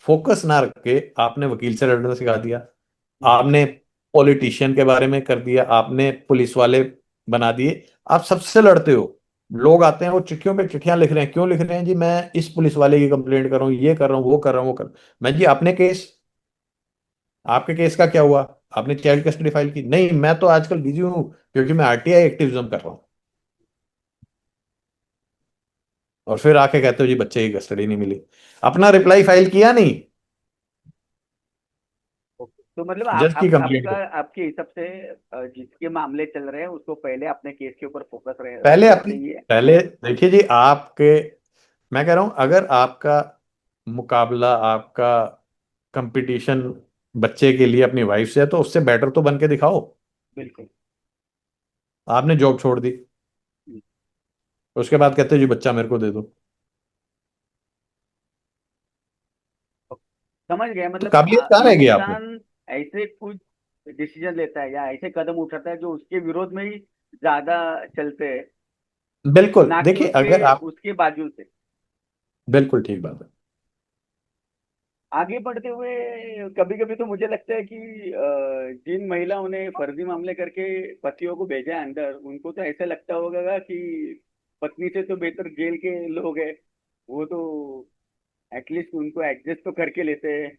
फोकस ना रख के आपने वकील से लड़ना सिखा दिया। आपने पॉलिटिशियन के बारे में कर दिया, आपने पुलिस वाले बना दिए। आप सबसे लड़ते हो। लोग आते हैं वो चिट्ठियों पे चिट्ठियां लिख रहे हैं, क्यों लिख रहे हैं जी? मैं इस पुलिस वाले की कंप्लेंट कर रहा हूँ, ये कर रहा हूँ, वो कर रहा हूँ, वो कर। मैं जी आपने केस, आपके केस का क्या हुआ? आपने चाइल्ड कस्टडी फाइल की? नहीं, मैं तो आजकल बिजी हूँ क्योंकि मैं आरटीआई एक्टिविज्म कर रहा हूँ। और फिर आके कहते हो जी बच्चे की कस्टडी नहीं मिली। अपना रिप्लाई फाइल किया नहीं,
ओके, तो मतलब
जज की कंप्लेंट
आपका
को।
आपके हिसाब से जिसके मामले चल रहे हैं उसको पहले अपने केस के ऊपर फोकस
पहले
रखना
अपनी,
चाहिए।
पहले देखिए जी आपके, मैं कह रहा हूं अगर आपका मुकाबला, आपका कंपटीशन बच्चे के लिए अपनी वाइफ से है, तो उससे बेटर तो बन के दिखाओ।
बिल्कुल।
आपने जॉब छोड़ दी,
हम्म,
उसके बाद कहते हो जी बच्चा मेरे को दे दो।
ओके, समझ गया।
तो
मतलब
काबिलियत कहाँ रह गई आप में?
इंसान ऐसे कुछ डिसीजन लेता है या ऐसे कदम उठाता है जो उसके विरोध में ही ज्यादा चलते हैं,
बिल्कुल,
ना कि
देखिए
उसके
अगर आप,
उसके बाजू से।
बिल्कुल ठीक बात है।
आगे बढ़ते हुए कभी कभी तो मुझे लगता है कि जिन महिलाओं ने फर्जी मामले करके पतियों को भेजा है अंदर, उनको तो ऐसा लगता होगा कि पत्नी से तो बेहतर जेल के लोग हैं। वो तो एटलीस्ट उनको एडजस्ट तो करके लेते हैं,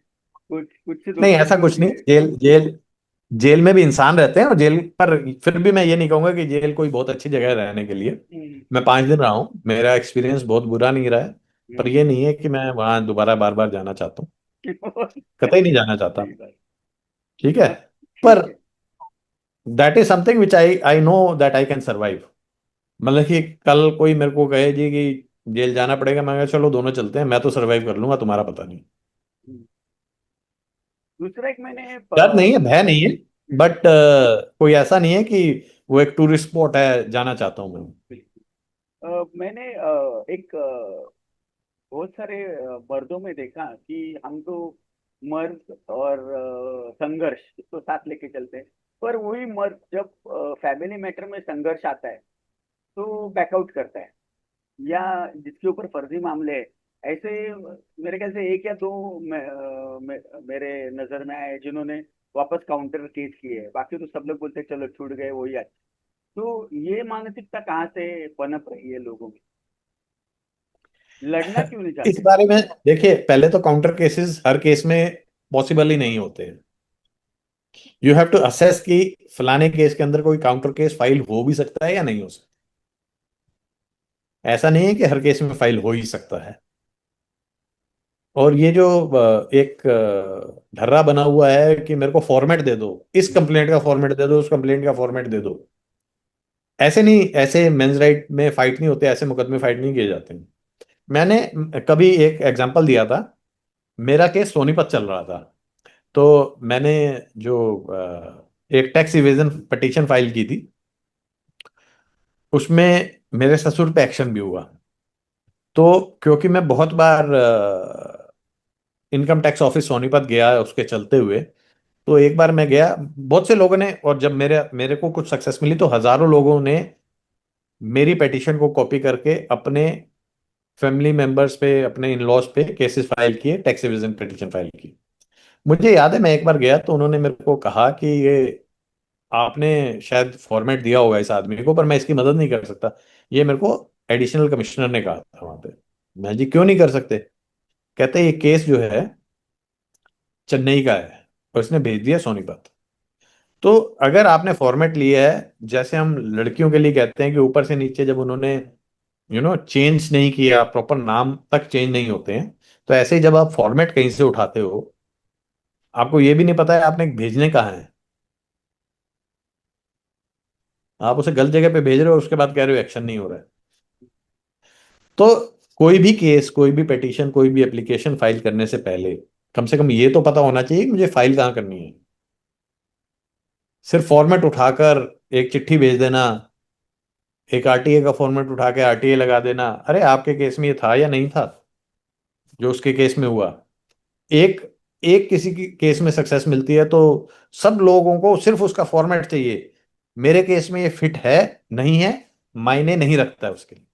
कुछ कुछ से
नहीं,
दोस्तों
ऐसा
की
कुछ
उनकी।
नहीं। जेल जेल जेल में भी इंसान रहते हैं, और जेल पर फिर भी मैं ये नहीं कहूंगा कि जेल कोई बहुत अच्छी जगह है रहने के लिए।
हम्म,
मैं 5 दिन रहा हूँ, मेरा एक्सपीरियंस बहुत बुरा नहीं रहा है। पर
हम्म।
ये नहीं है कि मैं वहां दोबारा बार बार जाना चाहता हूँ। कतई नहीं जाना चाहता।
सही बात।
ठीक है। पर
ठीक है।
That is something which I I know that I can survive. मतलब कि कल कोई मेरे को कहे जी कि जेल जाना पड़ेगा, मैं कहा, चलो दोनों चलते हैं, मैं तो सर्वाइव कर लूंगा, तुम्हारा पता नहीं।
हम्म। दूसरा एक मैंने
डर नहीं है, भय नहीं है।
हम्म,
बट कोई ऐसा नहीं है कि वो एक टूरिस्ट स्पॉट है, जाना चाहता हूँ मैं।
बिल्कुल। मैंने एक बहुत सारे मर्दों में देखा कि हम तो मर्द और संघर्ष इसको साथ लेके चलते हैं, पर वही मर्द जब फैमिली मैटर में संघर्ष आता है तो बैकआउट करता है, या जिसके ऊपर फर्जी मामले हैं ऐसे। मेरे ख्याल से एक या दो मेरे नजर में आए जिन्होंने वापस काउंटर केस किए हैं, बाकी तो सब लोग बोलते हैं चलो छूट गए वही अच्छा। तो ये मानसिकता कहाँ से पनप रही है लोगों में? लड़ना क्यों नहीं
इस
चाहते?
बारे में देखिए, पहले तो काउंटर केसेस हर केस में पॉसिबल ही नहीं होते हैं। यू हैव टू असेस कि फलाने केस के अंदर कोई काउंटर केस फाइल हो भी सकता है या नहीं हो सकता। ऐसा नहीं है कि हर केस में फाइल हो ही सकता है। और ये जो एक ढर्रा बना हुआ है कि मेरे को फॉर्मेट दे दो, इस कंप्लेंट का फॉर्मेट दे दो, उस कंप्लेंट का फॉर्मेट दे दो। ऐसे नहीं, ऐसे मेंस राइट में फाइट नहीं होते, ऐसे मुकदमे फाइट नहीं किए जाते। मैंने कभी एक एग्जांपल दिया था। मेरा केस सोनीपत चल रहा था। तो मैंने जो एक टैक्स इवेजन पिटीशन फाइल की थी, उसमें मेरे ससुर पे एक्शन भी हुआ। तो क्योंकि मैं बहुत बार इनकम टैक्स ऑफिस सोनीपत गया उसके चलते हुए, तो एक बार मैं गया, बहुत से लोगों ने, और जब मेरे मेरे को कुछ सक्सेस मिली तो हजारों लोगों ने मेरी पिटीशन को कॉपी करके अपने फैमिली मेंबर्स पे, अपने इन लॉज पे केसेस फाइल किए, टैक्स एविजन पिटीशन फाइल की। मुझे याद है मैं एक बार गया तो उन्होंने मेरे को कहा कि ये आपने शायद फॉर्मेट दिया होगा इस आदमी को, पर मैं इसकी मदद नहीं कर सकता। ये मेरे को एडिशनल कमिश्नर ने कहा था वहां पे। मैं जी क्यों नहीं कर सकते? कहते ये केस जो है चेन्नई का है और इसने भेज दिया सोनीपत। तो अगर आपने फॉर्मेट लिया है, जैसे हम लड़कियों के लिए कहते हैं कि ऊपर से नीचे जब उन्होंने चेंज नहीं किया, प्रॉपर नाम तक चेंज नहीं होते हैं, तो ऐसे ही जब आप फॉर्मेट कहीं से उठाते हो, आपको ये भी नहीं पता है आपने भेजने कहाँ है, आप उसे गलत जगह पे भेज रहे हो, उसके बाद कह रहे हो एक्शन नहीं हो रहा है। तो कोई भी केस, कोई भी पिटीशन, कोई भी एप्लीकेशन फाइल करने से पहले कम से कम ये तो पता होना चाहिए कि मुझे फाइल कहाँ करनी है। सिर्फ फॉर्मेट उठाकर एक चिट्ठी भेज देना, एक आरटीए का फॉर्मेट उठा के आरटीए लगा देना, अरे आपके केस में ये था या नहीं था, जो उसके केस में हुआ। एक एक किसी की केस में सक्सेस मिलती है तो सब लोगों को सिर्फ उसका फॉर्मेट चाहिए। मेरे केस में ये फिट है, नहीं है, मायने नहीं रखता है उसके लिए।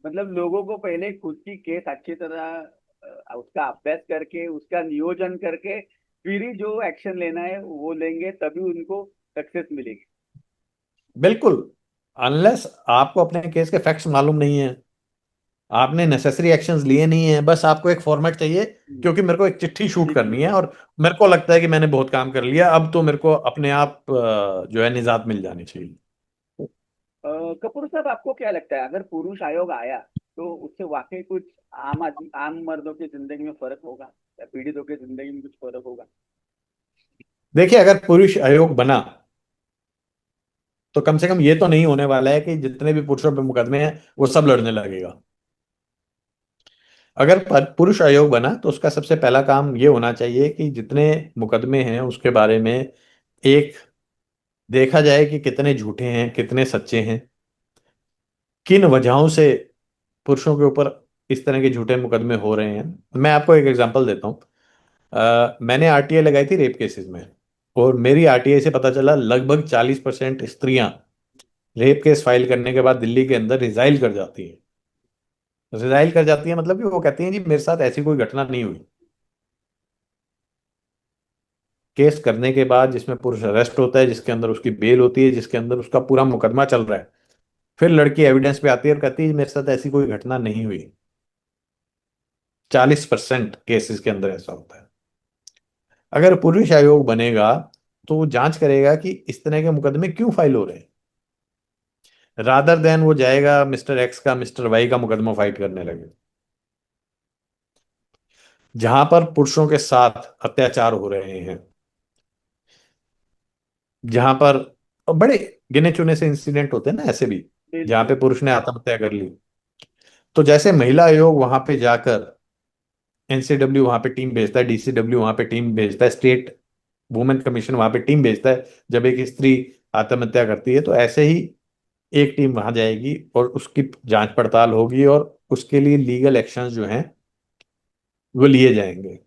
मतलब लोगों को पहले खुद की केस अच्छी तरह उसका अभ्यास करके, उसका नियोजन करके, फिर ही जो एक्शन लेना है वो लेंगे, तभी उनको सक्सेस मिलेगी।
बिल्कुल। अनलेस आपको अपने केस के फैक्ट्स मालूम नहीं है, आपने नेसेसरी एक्शंस लिए नहीं है, बस आपको एक फॉर्मेट चाहिए
हम्म,
क्योंकि मेरे को एक चिट्ठी शूट
चिट्ठी
करनी है
पे।
और मेरे को लगता है कि मैंने बहुत काम कर लिया, अब तो मेरे को अपने आप जो है निजात मिल जानी चाहिए।
कपूर साहब, आपको क्या लगता है, अगर पुरुष आयोग आया तो उससे वाकई कुछ आम मर्दों की जिंदगी में फर्क होगा, या पीड़ितों की जिंदगी में कुछ फर्क होगा?
देखिए, अगर पुरुष आयोग बना तो कम से कम ये तो नहीं होने वाला है कि जितने भी पुरुषों पे मुकदमे हैं वो सब लड़ने लगेगा। अगर पुरुष आयोग बना तो उसका सबसे पहला काम ये होना चाहिए कि जितने मुकदमे हैं उसके बारे में एक देखा जाए कि कितने झूठे हैं, कितने सच्चे हैं, किन वजहों से पुरुषों के ऊपर इस तरह के झूठे मुकदमे हो रहे हैं। मैं आपको एक एग्जांपल देता हूँ। मैंने आरटीआई लगाई थी रेप केसेस में, और मेरी आरटीआई से पता चला लगभग 40% स्त्रियां रेप केस फाइल करने के बाद दिल्ली के अंदर रिजाइल कर जाती हैं। रिजाइल कर जाती है मतलब कि वो कहती हैं जी मेरे साथ ऐसी कोई घटना नहीं हुई। केस करने के बाद जिसमें पुरुष अरेस्ट होता है, जिसके अंदर उसकी बेल होती है, जिसके अंदर उसका पूरा मुकदमा चल रहा है, फिर लड़की एविडेंस पे आती है और कहती है मेरे साथ ऐसी कोई घटना नहीं हुई। 40% केसेस के अंदर ऐसा होता है। अगर पुरुष आयोग बनेगा तो वो जांच करेगा कि इस तरह के मुकदमे क्यों फाइल हो रहे हैं, रादर देन वो जाएगा मिस्टर एक्स का, मिस्टर वाई का मुकदमा फाइट करने लगे। जहां पर पुरुषों के साथ अत्याचार हो रहे हैं, जहां पर और बड़े गिने चुने से इंसिडेंट होते हैं ना ऐसे भी, जहां
बिल्कुल।
पे पुरुष ने आत्महत्या कर ली, तो जैसे महिला आयोग वहां पे जाकर एनसीडब्ल्यू वहां पे टीम भेजता है, डीसीडब्ल्यू वहां पे टीम भेजता है, स्टेट वुमेन कमीशन वहां पे टीम भेजता है जब एक स्त्री आत्महत्या करती है, तो ऐसे ही एक टीम वहां जाएगी और उसकी जांच पड़ताल होगी और उसके लिए लीगल एक्शंस जो हैं वो लिए जाएंगे।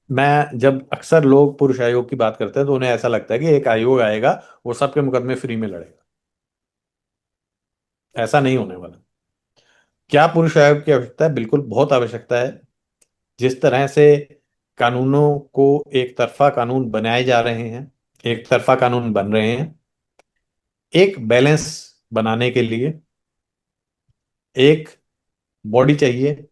मैं जब अक्सर लोग पुरुष आयोग की बात करते हैं तो उन्हें ऐसा लगता है कि एक आयोग आएगा, वो सबके मुकदमे फ्री में लड़ेगा। ऐसा नहीं होने वाला। क्या पुरुष आयोग की आवश्यकता है? बिल्कुल बहुत आवश्यकता है। जिस तरह से कानूनों को एक तरफा कानून बनाए जा रहे हैं, एक तरफा कानून बन रहे हैं, एक बैलेंस बनाने के लिए एक बॉडी चाहिए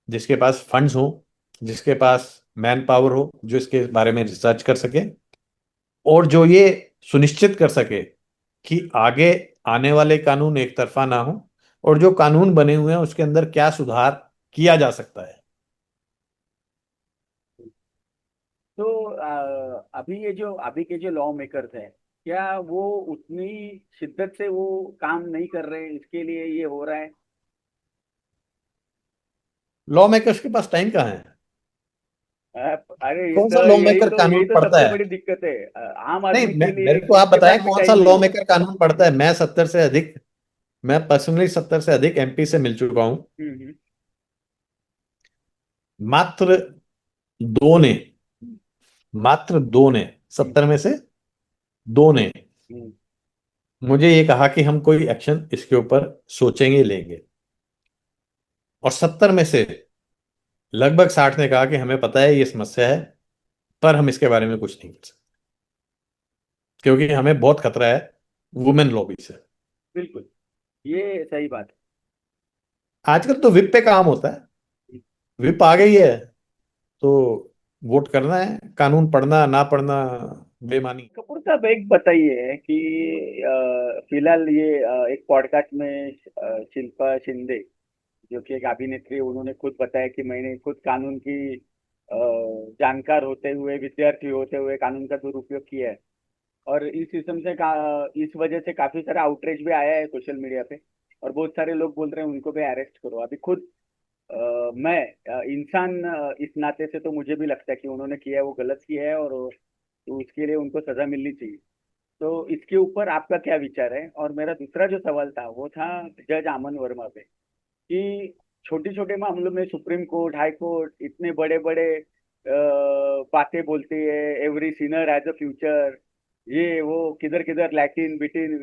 जिसके पास फंड्स हो, जिसके पास मैन पावर हो, जो इसके बारे में रिसर्च कर सके और जो ये सुनिश्चित कर सके कि आगे आने वाले कानून एक तरफा ना हो और जो कानून बने हुए हैं उसके अंदर क्या सुधार किया जा सकता है।
तो अभी ये जो अभी के जो लॉ मेकर्स हैं, क्या वो उतनी शिद्दत से वो काम नहीं कर रहे, इसके लिए ये हो रहा है?
लॉ मेकर्स के पास टाइम कहाँ है?
अरे ये
कौन सा
तो
लॉ
यही
मेकर
तो यही
कानून
तो
पढ़ता
सबसे
है?
बड़ी दिक्कत है। आम
नहीं,
आदमी के लिए
मेरे को आप
उसके
बताएं
पास भी
कौन सा
टाइम
लॉ
नहीं है।
मेकर कानून पढ़ता है। मैं पर्सनली 70 से अधिक एमपी से मिल चुका हूं।
हम्म।
मात्र दो ने, मात्र दो ने,
हम्म।
70 में से दो ने
हम्म।
मुझे ये कहा कि हम कोई एक्शन इसके ऊपर सोचेंगे, लेंगे। और 70 में से लगभग 60 ने कहा कि हमें पता है ये समस्या है, पर हम इसके बारे में कुछ नहीं कर सकते क्योंकि हमें बहुत खतरा है वुमेन लॉबी से।
बिल्कुल, ये सही बात
आजकल तो विप पे काम होता है,
है।
विप आ गई है तो वोट करना है, कानून पढ़ना ना पढ़ना बेमानी।
कपूर साहब, एक बताइए कि फिलहाल ये एक पॉडकास्ट में शिल्पा शिंदे, जो कि एक अभिनेत्री है, उन्होंने खुद बताया कि मैंने खुद कानून की जानकार होते हुए, विद्यार्थी होते हुए कानून का दुरुपयोग किया है। और इस सिस्टम से इस वजह से काफी सारा आउटरीच भी आया है सोशल मीडिया पे। और बहुत सारे लोग बोल रहे हैं उनको भी अरेस्ट करो। अभी खुद मैं इंसान इस नाते से तो मुझे भी लगता है कि उन्होंने किया है वो गलत किया है, और तो उसके लिए उनको सजा मिलनी चाहिए। तो इसके ऊपर आपका क्या विचार है? और मेरा दूसरा जो सवाल था वो था जज अमन वर्मा पे, कि छोटे छोटे मामलों में सुप्रीम कोर्ट, हाई कोर्ट इतने बड़े बड़े बातें बोलती है, every Sinner has a future, ये वो किधर किधर लैटिन बिटिन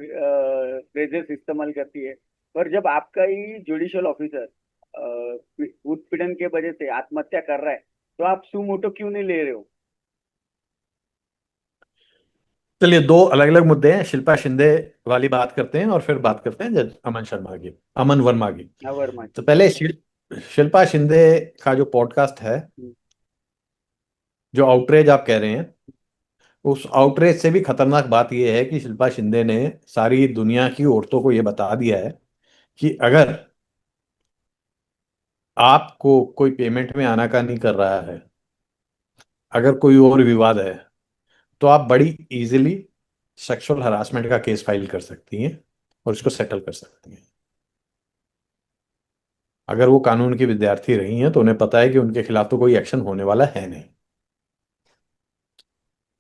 फ्रेजेस इस्तेमाल करती है। पर जब आपका ही जुडिशियल ऑफिसर उत्पीड़न के वजह से आत्महत्या कर रहा है, तो आप सुमोटो क्यों नहीं ले रहे हो?
चलिए, दो अलग अलग मुद्दे हैं। शिल्पा शिंदे वाली बात करते हैं और फिर बात करते हैं जज अमन शर्मा की, अमन वर्मा की।
हाँ, वर्मा
तो
जी।
पहले शिल्पा शिंदे का जो पॉडकास्ट है,
हम्म।
जो आउटरेज आप कह रहे हैं, उस आउटरेज से भी खतरनाक बात यह है कि शिल्पा शिंदे ने सारी दुनिया की औरतों को यह बता दिया है कि अगर आपको कोई पेमेंट में आनाकानी कर रहा है, अगर कोई और विवाद है, तो आप बड़ी इजीली सेक्सुअल हरासमेंट का केस फाइल कर सकती हैं और इसको सेटल कर सकती हैं। अगर वो कानून की विद्यार्थी रही हैं तो उन्हें पता है कि उनके खिलाफ तो कोई एक्शन होने वाला है नहीं।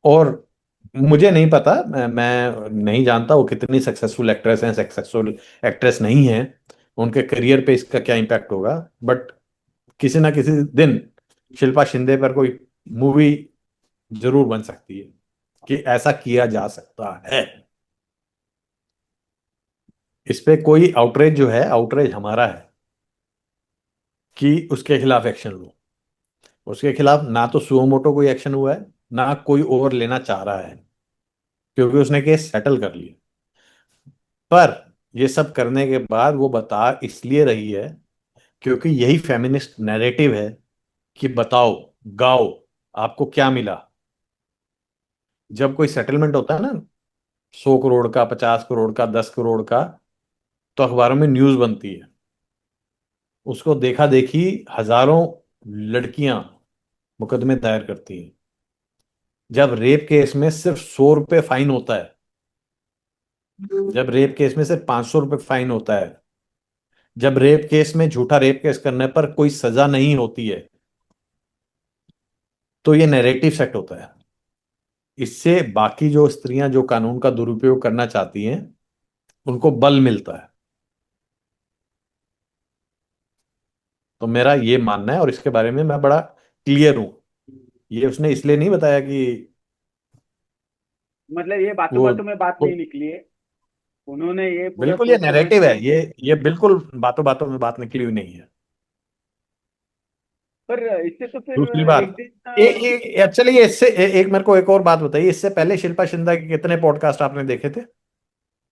और मुझे नहीं पता, मैं नहीं जानता वो कितनी सक्सेसफुल एक्ट्रेस हैं, सक्सेसफुल एक्ट्रेस नहीं है, उनके करियर पे इसका क्या इम्पैक्ट होगा। बट किसी ना किसी दिन शिल्पा शिंदे पर कोई मूवी जरूर बन सकती है कि ऐसा किया जा सकता है। इस पे कोई आउटरेज जो है, आउटरेज हमारा है कि उसके खिलाफ एक्शन लो। उसके खिलाफ ना तो सुओ मोटो कोई एक्शन हुआ है, ना कोई और लेना चाह रहा है, क्योंकि उसने केस सेटल कर लिया। पर ये सब करने के बाद वो बता इसलिए रही है क्योंकि यही फेमिनिस्ट नैरेटिव है कि बताओ, गाओ, आपको क्या मिला। जब कोई सेटलमेंट होता है ना, 100 करोड़ का, 50 करोड़ का, 10 करोड़ का, तो अखबारों में न्यूज बनती है। उसको देखा देखी हजारों लड़कियां मुकदमे दायर करती हैं। जब रेप केस में सिर्फ 100 रुपये फाइन होता है, जब रेप केस में सिर्फ 500 रुपये फाइन होता है, जब रेप केस में, झूठा रेप केस करने पर कोई सजा नहीं होती है, तो ये नैरेटिव सेट होता है। इससे बाकी जो स्त्रियां जो कानून का दुरुपयोग करना चाहती हैं, उनको बल मिलता है। तो मेरा ये मानना है और इसके बारे में मैं बड़ा क्लियर हूं। ये उसने इसलिए नहीं बताया कि
मतलब ये बातों
वो,
बातों में बात नहीं निकली है, उन्होंने ये पूरा
बिल्कुल ये
सोच समझ
नैरेटिव है,
के।
ये बिल्कुल बातों बातों में बात निकली हुई नहीं है।
पर इससे तो फिर
दूसरी
एक
बात,
दिन
चलिए इससे एक मेरे को एक और बात बताइए, इससे पहले शिल्पा शिंदा के कितने पॉडकास्ट आपने देखे थे?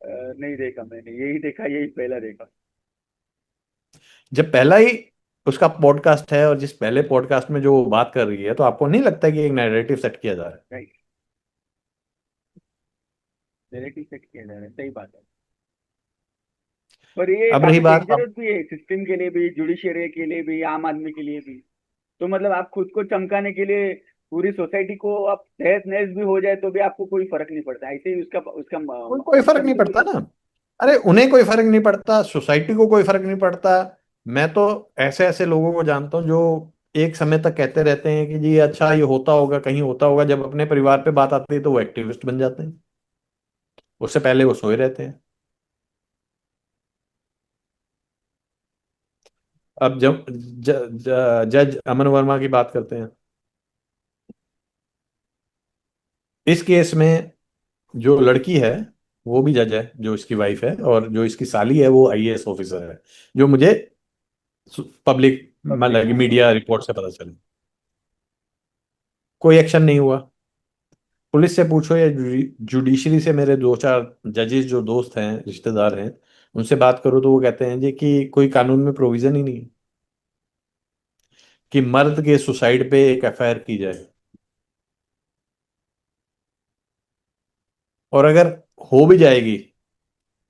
नहीं देखा मैंने, यही देखा, यही पहला देखा।
जब पहला ही उसका पॉडकास्ट है और जिस पहले पॉडकास्ट में जो वो बात कर रही है, तो आपको नहीं लगता कि एक नैरेटिव सेट किया जा रहा है?
राइट। डायरेक्टली सेट किया जा रहा है, सही बात है। पर ये
अब रही
काफी
बात, अब
डेंजरस भी है, सिस्टम के लिए भी, जुडिशियरी के लिए भी, आम आदमी के लिए भी। तो मतलब आप खुद को चमकाने के लिए पूरी सोसाइटी को आप तहस नहस भी हो जाए तो भी आपको कोई फर्क नहीं पड़ता, ऐसे ही उसका उसका
कोई कोई फर्क
मतलब
नहीं पड़ता
बिल्कुल।
ना। अरे उन्हें कोई फर्क नहीं पड़ता, सोसाइटी को कोई फर्क नहीं पड़ता। मैं तो ऐसे ऐसे लोगों को जानता हूँ जो एक समय तक कहते रहते हैं कि जी अच्छा ये होता होगा, कहीं होता होगा, जब अपने परिवार पे बात आती है तो वो एक्टिविस्ट बन जाते हैं। उससे पहले वो सोए रहते हैं। अब जब जज अमन वर्मा की बात करते हैं, इस केस में जो लड़की है वो भी जज है, जो इसकी वाइफ है, और जो इसकी साली है वो आईएएस ऑफिसर है, जो मुझे पब्लिक
पब्लिक,
मतलब
हाँ।
मीडिया रिपोर्ट से पता चला। कोई एक्शन नहीं हुआ। पुलिस से पूछो या जुडिशरी से, मेरे दो चार जजेस जो दोस्त हैं, रिश्तेदार हैं, उनसे बात करो तो वो कहते हैं जी कि कोई कानून में प्रोविजन ही नहीं है कि मर्द के सुसाइड पे एक एफआईआर की जाए। और अगर हो भी जाएगी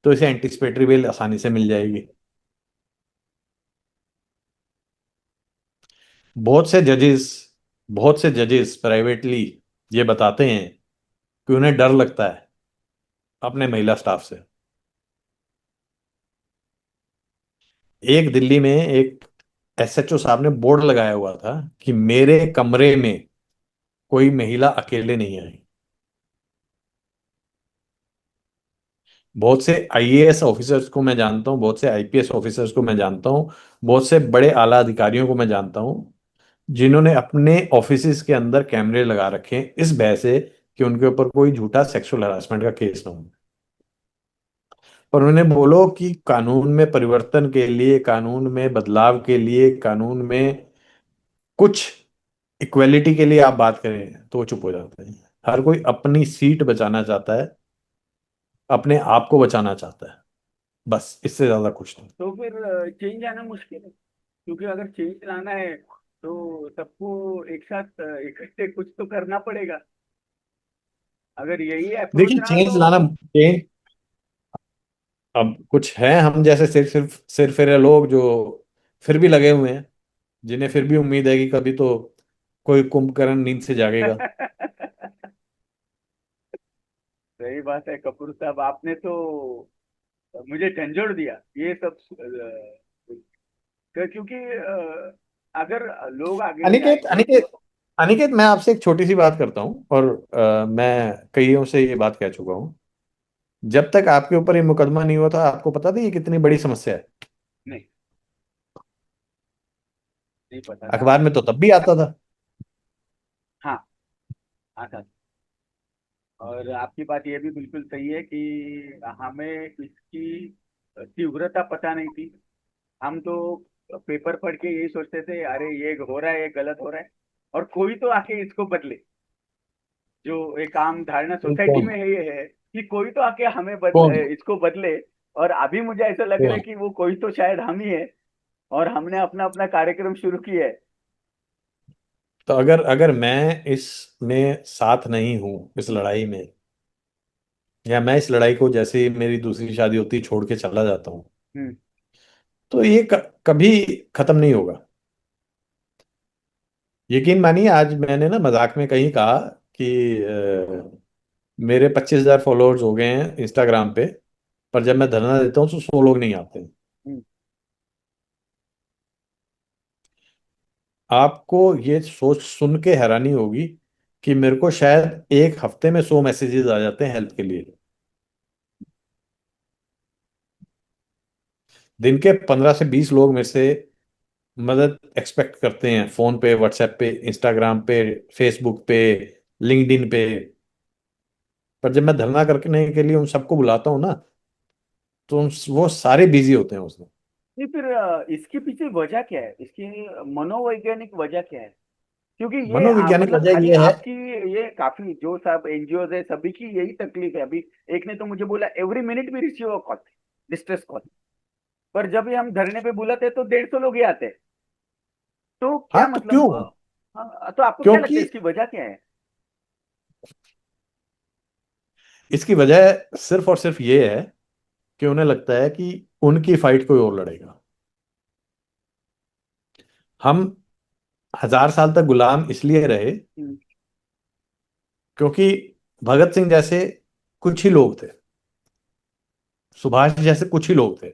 तो इसे एंटिसिपेटरी बेल आसानी से मिल जाएगी। बहुत से जजेस बहुत से जजेस प्राइवेटली ये बताते हैं कि उन्हें डर लगता है अपने महिला स्टाफ से। एक दिल्ली में एक एसएचओ साहब ने बोर्ड लगाया हुआ था कि मेरे कमरे में कोई महिला अकेले नहीं आई। बहुत से आईएएस ऑफिसर्स को मैं जानता हूं, बहुत से आईपीएस ऑफिसर्स को मैं जानता हूं, बहुत से बड़े आला अधिकारियों को मैं जानता हूं जिन्होंने अपने ऑफिसेज के अंदर कैमरे लगा रखे हैं इस भय से कि उनके ऊपर कोई झूठा सेक्सुअल हरासमेंट का केस ना हो। पर उन्हें बोलो कि कानून में परिवर्तन के लिए, कानून में बदलाव के लिए, कानून में कुछ इक्वेलिटी के लिए आप बात करें तो वो चुप हो जाते हैं। हर कोई अपनी सीट बचाना चाहता है, अपने आप को बचाना चाहता है, बस इससे ज्यादा कुछ नहीं।
तो फिर चेंज आना मुश्किल है, क्योंकि अगर चेंज लाना है तो सबको एक साथ इकट्ठे कुछ तो करना पड़ेगा। अगर यही अप्रोच
देखिए,
रहा
चेंज
तो।
लाना, चेंज, अब कुछ हैं हम जैसे सिर्फ सिर्फ सिर्फ फिरे लोग जो फिर भी लगे हुए हैं, जिन्हें फिर भी उम्मीद है कि कभी तो कोई कुंभकर्ण नींद से जागेगा।
सही बात है कपूर साहब, आपने तो मुझे झंझोड़ दिया ये सब क्योंकि अगर लोग आगे नहीं
अनिकेत
आएंगे।
अनिकेत अनिकेत, मैं आपसे एक छोटी सी बात करता हूँ, और मैं कईयों से ये बात कह चुका हूँ। जब तक आपके ऊपर ये मुकदमा नहीं हुआ था, आपको पता था ये कितनी बड़ी समस्या है?
नहीं, नहीं पता था।
अखबार में तो तब भी आता था।
हाँ, आता था। और आपकी बात ये भी बिल्कुल सही है कि हमें इसकी तीव्रता पता नहीं थी। हम तो पेपर पढ़ के यही सोचते थे, अरे ये हो रहा है, ये गलत हो रहा है, और कोई तो आके इसको बदले। जो एक आम धारणा सोसाइटी
कौन?
में है ये है कि कोई तो आके हमें
कौन?
इसको बदले। और अभी मुझे ऐसा लग रहा है
कौन?
कि वो कोई तो शायद हम ही है, और हमने अपना अपना कार्यक्रम शुरू किया है।
तो अगर अगर मैं इसमें साथ नहीं हूं, इस
हम्म।
लड़ाई में, या मैं इस लड़ाई को जैसे ही मेरी दूसरी शादी होती है छोड़ के चला जाता हूं,
हम्म।
तो ये कभी खत्म नहीं होगा। यकीन मानिए, आज मैंने ना मजाक में कहीं कहा कि मेरे 25,000 फॉलोअर्स हो गए हैं इंस्टाग्राम पे, पर जब मैं धरना देता हूँ तो 100 लोग नहीं आते।
हम्म।
आपको ये सोच सुन के हैरानी होगी कि मेरे को शायद एक हफ्ते में 100 मैसेजेस आ जाते हैं हेल्प के लिए। दिन के 15 से 20 लोग मेरे से मदद एक्सपेक्ट करते हैं, फोन पे, व्हाट्सएप पे, इंस्टाग्राम पे, फेसबुक पे, लिंक्डइन पे। पर जब मैं धरना करने के लिए उन सबको बुलाता हूँ ना, तो वो सारे बिजी होते हैं उसमें।
नहीं, फिर इसके पीछे वजह क्या है, इसकी मनोवैज्ञानिक वजह क्या है? क्योंकि ये
मनोवैज्ञानिक
मतलब
वजह
खाली
ये है।
आपकी, ये काफी जो सब एनजीओ है सभी की यही तकलीफ है अभी। एक ने तो मुझे बोला एवरी मिनट भी receive a call, distress call. पर जब भी हम धरने पे बुलाते हैं तो 150 लोग ही आते हैं। तो क्या
हाँ, तो क्यों?
मतलब हाँ, तो आपको क्या लगता है
क्योंकि
इसकी वजह क्या है?
इसकी वजह सिर्फ और सिर्फ ये है कि उन्हें लगता है कि उनकी फाइट कोई और लड़ेगा। हम 1000 साल तक गुलाम इसलिए रहे
हम्म।
क्योंकि भगत सिंह जैसे कुछ ही लोग थे, सुभाष जैसे कुछ ही लोग थे।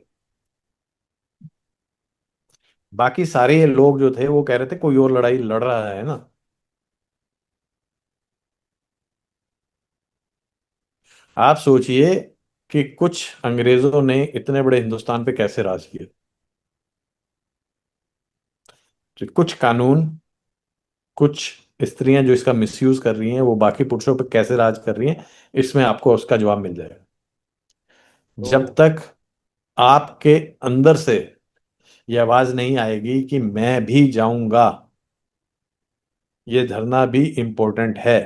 बाकी सारे ये लोग जो थे वो कह रहे थे कोई और लड़ाई लड़ रहा है ना। आप सोचिए कि कुछ अंग्रेजों ने इतने बड़े हिंदुस्तान पे कैसे राज किया। तो कुछ कानून, कुछ स्त्रियां जो इसका मिसयूज कर रही हैं, वो बाकी पुरुषों पे कैसे राज कर रही हैं, इसमें आपको उसका जवाब मिल जाएगा।
तो
जब तक आपके अंदर से ये आवाज नहीं आएगी कि मैं भी जाऊंगा, ये धरना भी इंपॉर्टेंट है,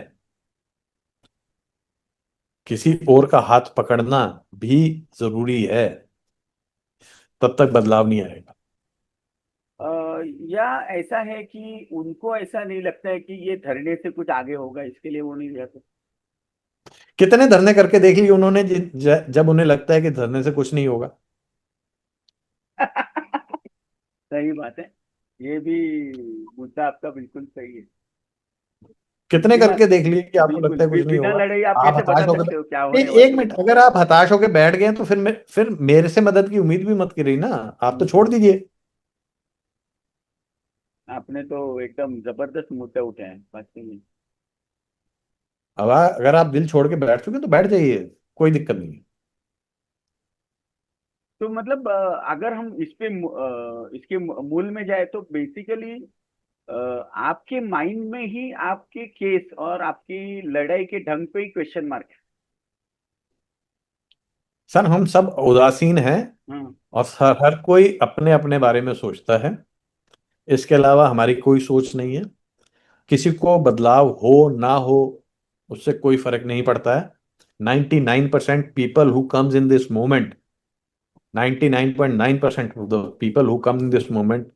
किसी और का हाथ पकड़ना भी जरूरी है, तब तक बदलाव नहीं आएगा।
अ, या ऐसा है कि उनको ऐसा नहीं लगता है कि ये धरने से कुछ आगे होगा, इसके लिए वो नहीं जाते?
कितने धरने करके देख लिए उन्होंने जब उन्हें लगता है कि धरने से कुछ नहीं होगा।
सही बात है। ये भी मुद्दा आपका बिल्कुल सही है।
कितने
बिना
करके देख लिए कि आपको
बिल्कुल
लगता है कुछ नहीं
बिना
होगा।
लड़ाई आप
आप
कैसे
हताश
बता
होकर
सकते हो क्या
नहीं,
होने
एक
वाला है।
मिनट, अगर आप हताश होकर बैठ गए तो फिर मेरे से मदद की उम्मीद भी मत करिए ना। आप तो
हम्म,
छोड़ दीजिए।
आपने तो एकदम जबरदस्त मुद्दे उठाए हैं वाकई में।
अब अगर आप दिल छोड़ के बैठ चुके हैं तो बैठ जाइए, कोई दिक्कत नहीं है।
तो मतलब अगर हम इसके मूल में जाए तो बेसिकली आपके माइंड में ही आपके केस और आपकी लड़ाई के ढंग पे ही क्वेश्चन मार्क
सर हम सब उदासीन हैं,
है। हाँ।
और हर कोई अपने अपने बारे में सोचता है। इसके अलावा हमारी कोई सोच नहीं है। किसी को बदलाव हो ना हो, उससे कोई फर्क नहीं पड़ता है। 99% people who comes in this moment, 99.9% of the people who come in this moment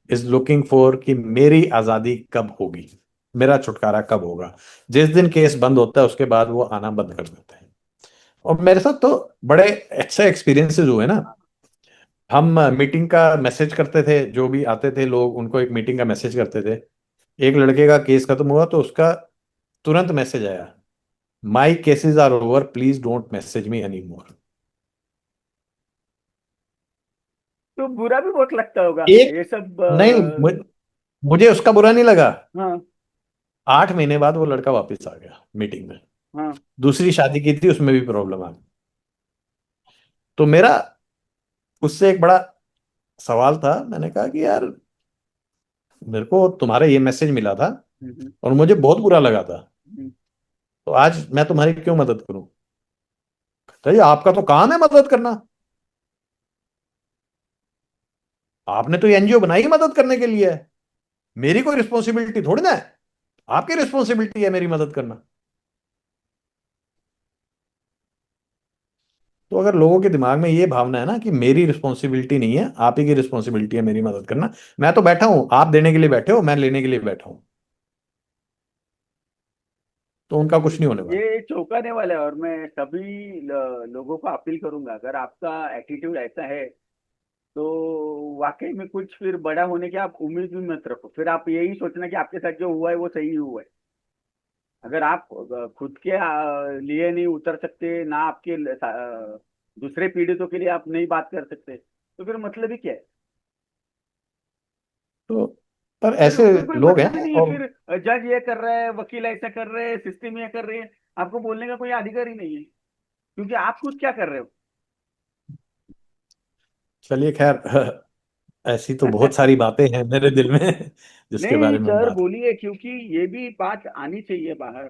is looking for कि मेरी आजादी कब होगी, मेरा छुटकारा कब होगा। जिस दिन केस बंद होता है उसके बाद वो आना बंद कर देते हैं। और मेरे साथ तो बड़े अच्छे एक्सपीरियंसेस हुए ना। हम मीटिंग का मैसेज करते थे, जो भी आते थे लोग उनको एक मीटिंग का मैसेज करते थे। एक लड़के का केस खत्म हुआ तो उसका तुरंत मैसेज आया, my cases are over, please don't message me any more.
तो बुरा भी बहुत लगता होगा
एक
ये सब
नहीं, मुझे उसका बुरा नहीं लगा।
हाँ
8 महीने बाद वो लड़का वापस आ गया मीटिंग में।
हाँ।
दूसरी शादी की थी, उसमें भी प्रॉब्लम आ गई। तो मेरा उससे एक बड़ा सवाल था, मैंने कहा कि यार मेरे को तुम्हारा ये मैसेज मिला था
हम्म,
और मुझे बहुत बुरा लगा था,
हम्म।
तो आज मैं तुम्हारी क्यों मदद करूं। तो ये आपका तो काम है मदद करना, आपने तो एनजीओ बनाई मदद करने के लिए है। मेरी कोई रिस्पॉन्सिबिलिटी थोड़ी ना है, आपकी रिस्पॉन्सिबिलिटी है मेरी मदद करना। तो अगर लोगों के दिमाग में ये भावना है ना कि मेरी रिस्पॉन्सिबिलिटी नहीं है, आप ही की रिस्पॉन्सिबिलिटी है मेरी मदद करना, मैं तो बैठा हूं, आप देने के लिए बैठे हो, मैं लेने के लिए बैठा हूं, तो उनका कुछ नहीं होने वाला।
ये चौंकाने वाला है और मैं सभी लोगों को अपील करूंगा अगर आपका एटीट्यूड ऐसा है तो वाकई में कुछ फिर बड़ा होने की आप उम्मीद भी मत रखो। फिर आप यही सोचना कि आपके साथ जो हुआ है वो सही ही हुआ है। अगर आप खुद के लिए नहीं उतर सकते ना आपके दूसरे पीड़ितों के लिए आप नहीं बात कर सकते तो फिर मतलब ही क्या है।
तो पर
फिर
ऐसे
फिर कोई
लोग
मतलब ही
हैं।
नहीं है।
और
फिर जज ये कर रहा है, वकील ऐसा कर रहे हैं, सिस्टम ये कर रही है, आपको बोलने का कोई अधिकार ही नहीं है क्योंकि आप खुद क्या कर रहे हो।
चलिए खैर, ऐसी तो बहुत सारी बातें हैं मेरे दिल में जिसके
नहीं
बारे में हम
सर
बात।
बोलिए क्योंकि ये भी बात आनी चाहिए बाहर।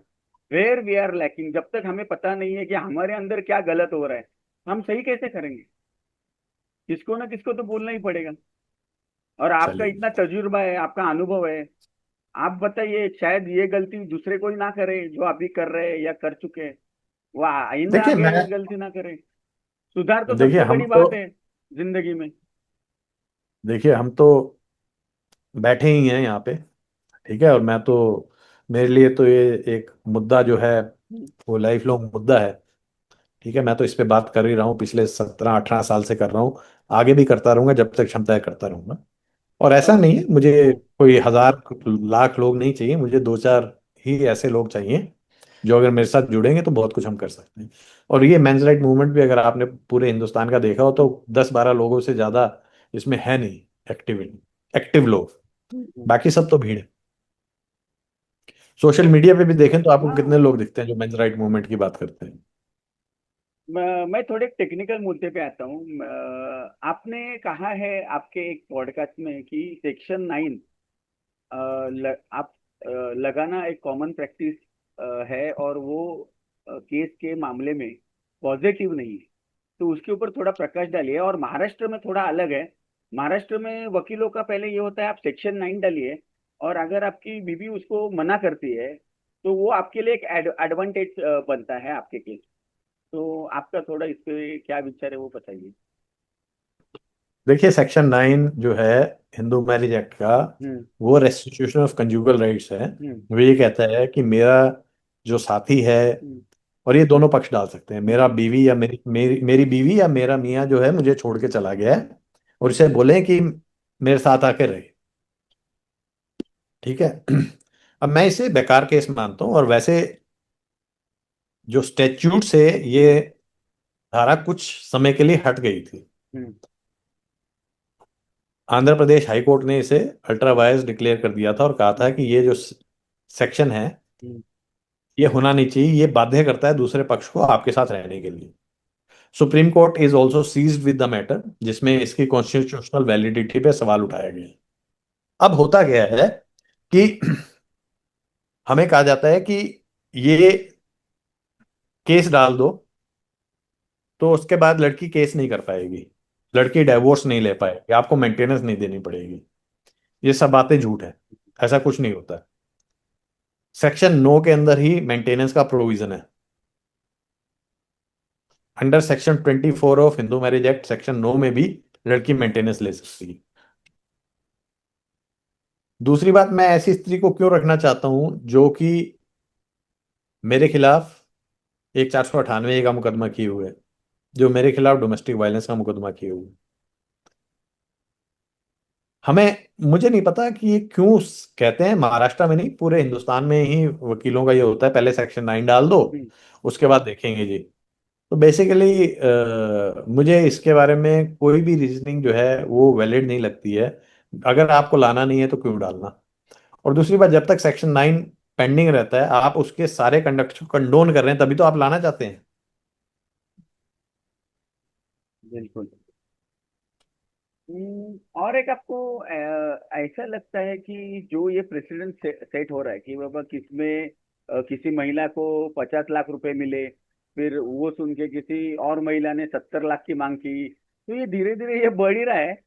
वेयर वी आर लैकिंग, जब तक हमें पता नहीं है कि हमारे अंदर क्या गलत हो रहा है हम सही कैसे करेंगे। किसको ना किसको तो बोलना ही पड़ेगा। और आपका
चलिए
इतना तजुर्बा है, आपका अनुभव है। आप बताइए शायद ये गलती दूसरे कोई ना करे जो अभी कर रहे हैं या कर चुके हैं। वो आइंदा
देखिए
आगे
मैं
गलती ना करें। सुधार तो
देखिए
सबसे
हम
बड़ी
तो
बात है जिंदगी में।
देखिए हम तो बैठे ही हैं यहाँ पे, ठीक है। और मैं तो, मेरे लिए तो ये एक मुद्दा जो है वो लाइफ लॉन्ग मुद्दा है। ठीक है, मैं तो इस पे बात कर ही रहा हूँ, पिछले 17-18 साल से कर रहा हूँ, आगे भी करता रहूंगा, जब तक क्षमता है करता रहूंगा। और ऐसा नहीं है मुझे कोई हजार लाख लोग नहीं चाहिए, मुझे दो चार ही ऐसे लोग चाहिए जो अगर मेरे साथ जुड़ेंगे तो बहुत कुछ हम कर सकते हैं। और ये मेंस राइट मूवमेंट भी अगर आपने पूरे हिंदुस्तान का देखा हो तो 10-12 लोगों से ज्यादा इसमें है नहीं एक्टिव, एक्टिव लोग। बाकी सब तो भीड़ है। सोशल
तो
मीडिया पे भी देखें तो आपको कितने
हाँ
लोग दिखते हैं जो मेंस राइट मूवमेंट की बात करते हैं।
मैं थोड़े टेक्निकल मुद्दे पे आता हूँ। आपने कहा है आपके एक पॉडकास्ट में कि सेक्शन 9 आप लगाना एक कॉमन प्रैक्टिस है और वो केस के मामले में पॉजिटिव नहीं है। तो उसके ऊपर थोड़ा प्रकाश डालिए। और महाराष्ट्र में थोड़ा अलग है। महाराष्ट्र में वकीलों का पहले ये होता है आप सेक्शन 9 डालिए और अगर आपकी बीवी उसको मना करती है तो वो आपके लिए एक एडवांटेज बनता है आपके केस। तो आपका थोड़ा इस पे क्या विचार है वो बताइए।
देखिए सेक्शन 9 जो है हिंदू मैरिज एक्ट का,
हम्म
वो रेस्टिट्यूशन ऑफ कंजुगल राइट्स है।
हम्म
वो ये कहता है कि मेरा जो साथी है
हम्म
और ये दोनों पक्ष डाल सकते हैं, मेरा बीवी या मेरी बीवी या मेरा मियाँ जो है मुझे छोड़ के चला गया है, और इसे बोले कि मेरे साथ आके रहे। ठीक है। अब मैं इसे बेकार केस मानता हूँ, और वैसे जो स्टैच्यूट से ये
हम्म।
धारा कुछ समय के लिए हट गई थी।
हम्म।
आंध्र प्रदेश हाई कोर्ट ने इसे अल्ट्रा वायर्स डिक्लेयर कर दिया था और कहा था
हम्म।
कि ये जो सेक्शन है
हम्म।
ये होना नहीं चाहिए, ये बाध्य करता है दूसरे पक्ष को आपके साथ रहने के लिए। Supreme Court is also seized with the matter, जिसमें इसकी कॉन्स्टिट्यूशनल वैलिडिटी पे सवाल उठाया गया है। अब होता गया है कि हमें कहा जाता है कि ये केस डाल दो, तो उसके बाद लड़की केस नहीं कर पाएगी, लड़की डाइवोर्स नहीं ले पाएगी, आपको मेंटेनेंस नहीं देनी पड़ेगी। ये सब बातें झूठ है, ऐसा कुछ नहीं होता है। सेक्शन 9 के अंदर ही मेंटेनेंस का प्रोविजन है। Under section 24 of Hindu marriage act, section 9 में भी लड़की मेंटेनेंस ले सकती है। दूसरी बात, मैं ऐसी स्त्री को क्यों रखना चाहता हूं जो कि मेरे खिलाफ एक 498 का मुकदमा किए हुए है, जो मेरे खिलाफ डोमेस्टिक वायलेंस का मुकदमा किए हुए। हमें मुझे नहीं पता कि ये क्यों कहते हैं, महाराष्ट्र में नहीं पूरे हिंदुस्तान में ही वकीलों का ये होता है, पहले सेक्शन 9 डाल दो,
हम्म।
उसके बाद देखेंगे जी। तो बेसिकली मुझे इसके बारे में कोई भी रीजनिंग जो है वो वैलिड नहीं लगती है। अगर आपको लाना नहीं है तो क्यों डालना। और दूसरी बात, जब तक सेक्शन 9 पेंडिंग रहता है, आप उसके सारे कंडक्ट कंडोन कर रहे हैं, तभी तो आप लाना चाहते हैं।
बिल्कुल। और एक आपको ऐसा लगता है कि जो ये प्रेसिडेंट सेट हो रहा है कि बाबा किसमें किसी महिला को 50 लाख रुपए मिले, फिर वो सुन के किसी और महिला ने 70 लाख की मांग की, तो ये धीरे धीरे ये बढ़ ही रहा है।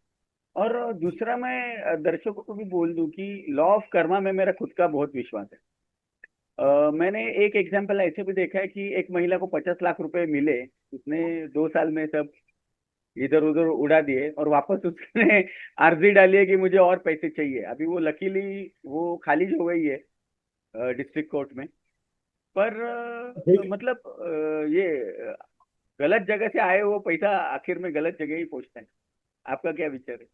और दूसरा, मैं दर्शकों को भी बोल दूं कि लॉ ऑफ कर्मा में मेरा खुद का बहुत विश्वास है। मैंने एक एग्जाम्पल ऐसे भी देखा है कि एक महिला को 50 लाख रुपए मिले, उसने 2 साल में सब इधर उधर उड़ा दिए, और वापस उसने अर्जी डाली है कि मुझे और पैसे चाहिए। अभी वो लकीली वो खाली हो गई है डिस्ट्रिक्ट कोर्ट में। पर मतलब ये गलत जगह से आए वो पैसा आखिर में गलत जगह ही पहुंचता है। आपका क्या विचार है?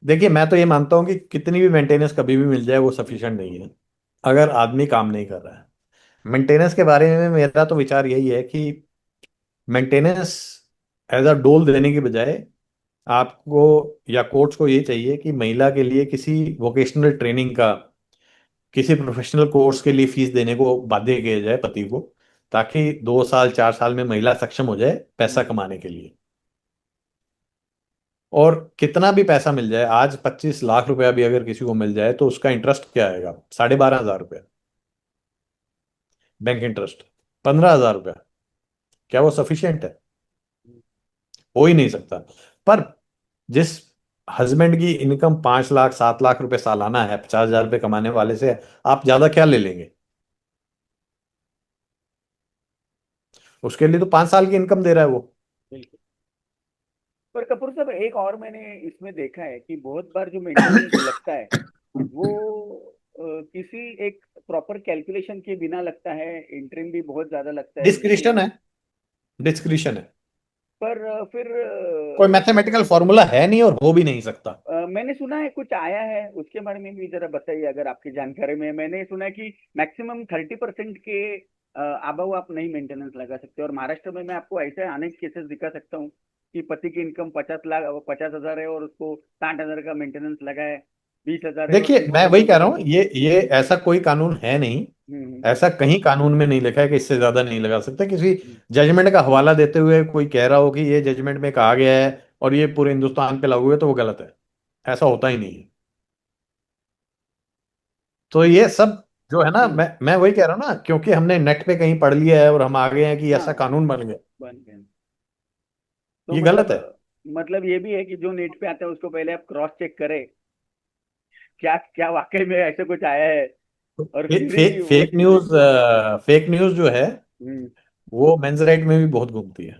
देखिए, मैं तो ये मानता हूं कि कितनी भी मेंटेनेंस कभी भी मिल जाए वो
हम्म।
सफिशिएंट नहीं है, अगर आदमी काम नहीं कर रहा है। मेंटेनेंस के बारे में मेरा तो विचार यही है कि मेंटेनेंस एज अ डोल देने की बजाय आपको या कोर्ट्स को ये चाहिए कि महिला के लिए किसी वोकेशनल ट्रेनिंग का, किसी प्रोफेशनल कोर्स के लिए फीस देने को बाध्य किया जाए पति को, ताकि 2 साल 4 साल में महिला सक्षम हो जाए पैसा
हम्म।
कमाने के लिए। और कितना भी पैसा मिल जाए, आज 25 लाख रुपया भी अगर किसी को मिल जाए तो उसका इंटरेस्ट क्या आएगा? 12,500 रुपया बैंक इंटरेस्ट। 15,000 रुपया, क्या वो सफिशियंट है? हो ही नहीं सकता। पर जिस हस्बैंड की इनकम 5 लाख 7 लाख रुपए सालाना है, 50,000 रुपये कमाने वाले से आप ज्यादा क्या ले लेंगे? उसके लिए तो 5 साल की इनकम दे रहा है वो।
बिल्कुल। पर कपूर साहब, एक और मैंने इसमें देखा है कि बहुत बार जो मेंटेनेंस लगता है वो किसी एक प्रॉपर कैलकुलेशन के बिना लगता है। इंटरिम भी बहुत ज्यादा लगता है जिससे।
डिस्क्रिशन है, डिस्क्रिशन है।
पर फिर
कोई मैथमेटिकल फॉर्मूला है नहीं और हो भी नहीं सकता।
मैंने सुना है कुछ आया है, उसके बारे में भी जरा बताइए अगर आपकी जानकारी में है। मैंने सुना है कि मैक्सिमम 30% के अबव आप नहीं मेंटेनेंस लगा सकते। और महाराष्ट्र में मैं आपको ऐसे अनेक केसेस दिखा सकता हूँ कि पति की इनकम 50 लाख 50 हजार है और उसको 60 हजार का मेंटेनेंस लगा है, 20 हजार है और
देखिए, मैं
30 हजार
वही कह
का
रहा हूँ,
मेंटेनेंस।
ये ऐसा कोई कानून है नहीं,
हम्म।
ऐसा कहीं कानून में नहीं लिखा है कि इससे ज्यादा नहीं लगा सकते। किसी
हम्म।
जजमेंट का हवाला देते हुए कोई कह रहा हो कि ये जजमेंट में कहा गया है और ये पूरे हिंदुस्तान पे लागू है, तो वो गलत है। ऐसा होता ही नहीं है। तो ये सब जो है ना,
हम्म।
मैं वही कह रहा हूँ ना, क्योंकि हमने नेट पे कहीं पढ़ लिया है और हम आ गए हैं कि ऐसा
हाँ,
कानून बन गया।
बन गए। तो
ये गलत है।
मतलब ये भी है कि जो नेट पे आता है उसको पहले आप क्रॉस चेक करें, क्या क्या वाकई में ऐसे कुछ आया है, और फिर ही वो
फेक
चीजें।
न्यूज, फेक न्यूज जो है
हम्म।
वो मेंस राइट में भी बहुत घूमती है।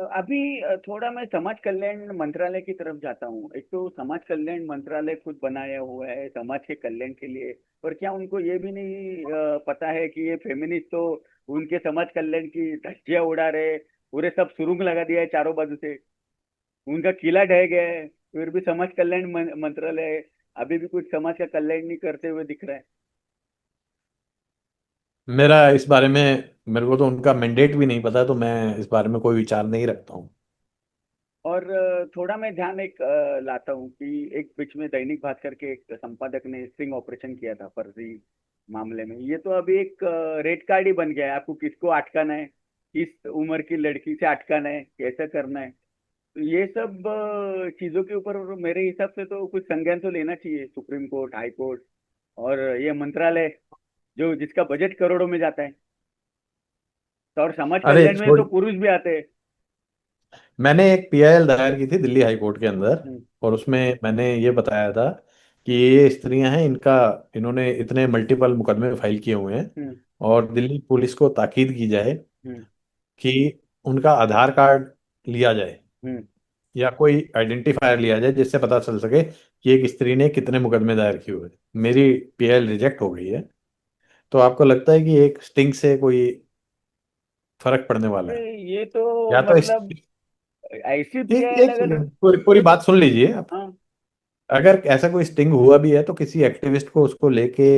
अभी थोड़ा मैं समाज कल्याण मंत्रालय की तरफ जाता हूँ। एक तो समाज कल्याण मंत्रालय खुद बनाया हुआ है समाज के कल्याण के लिए। पर क्या उनको ये भी नहीं पता है कि ये फेमिनिस्ट तो उनके समाज कल्याण की धज्जियां उड़ा रहे, पूरे सब सुरुंग लगा दिया है चारों बाजू से, उनका किला ढह गया है, फिर भी समाज कल्याण मंत्रालय अभी भी कुछ समाज का कल्याण नहीं करते हुए दिख रहा है।
मेरा इस बारे में, मेरे को तो उनका मैंडेट भी नहीं पता, तो मैं इस बारे में कोई विचार नहीं रखता हूँ।
और थोड़ा मैं ध्यान एक लाता हूँ कि एक बीच में दैनिक भास्कर के एक संपादक ने स्टिंग ऑपरेशन किया था फर्जी मामले में। ये तो अभी एक रेड कार्ड ही बन गया है, आपको किसको अटकाना है, किस उम्र की लड़की से अटकाना है, कैसे करना है। तो ये सब चीजों के ऊपर मेरे हिसाब से तो कुछ संज्ञान तो लेना चाहिए सुप्रीम कोर्ट, हाई कोर्ट और ये मंत्रालय जो जिसका बजट करोड़ों में जाता है। तो और समाज
अरे
कल्याण में
छोड़,
तो पुरुष भी आते हैं।
मैंने एक पीआईएल दायर की थी दिल्ली हाई कोर्ट के अंदर,
हम्म।
और उसमें मैंने ये बताया था कि ये स्त्रियां हैं, इनका इन्होंने इतने मल्टीपल मुकदमे फाइल किए हुए हैं,
हम्म।
और दिल्ली पुलिस को ताकीद की जाए
हम्म।
कि उनका आधार कार्ड लिया जाए,
हम्म।
या कोई आइडेंटिफायर लिया जाए जिससे पता चल सके कि एक स्त्री ने कितने मुकदमे दायर किए हुए हैं। मेरी पीआईएल रिजेक्ट हो गई है। तो आपको लगता है कि एक स्टिंग से कोई फर्क पड़ने वाला
अरे
है?
ये तो
या तो
मतलब ऐसी
एक
पीएल
एक
अगर।
सेकंड, पूरी पूरी बात सुन लीजिए आप।
हाँ।
अगर ऐसा कोई स्टिंग हुआ भी है तो किसी एक्टिविस्ट को उसको लेके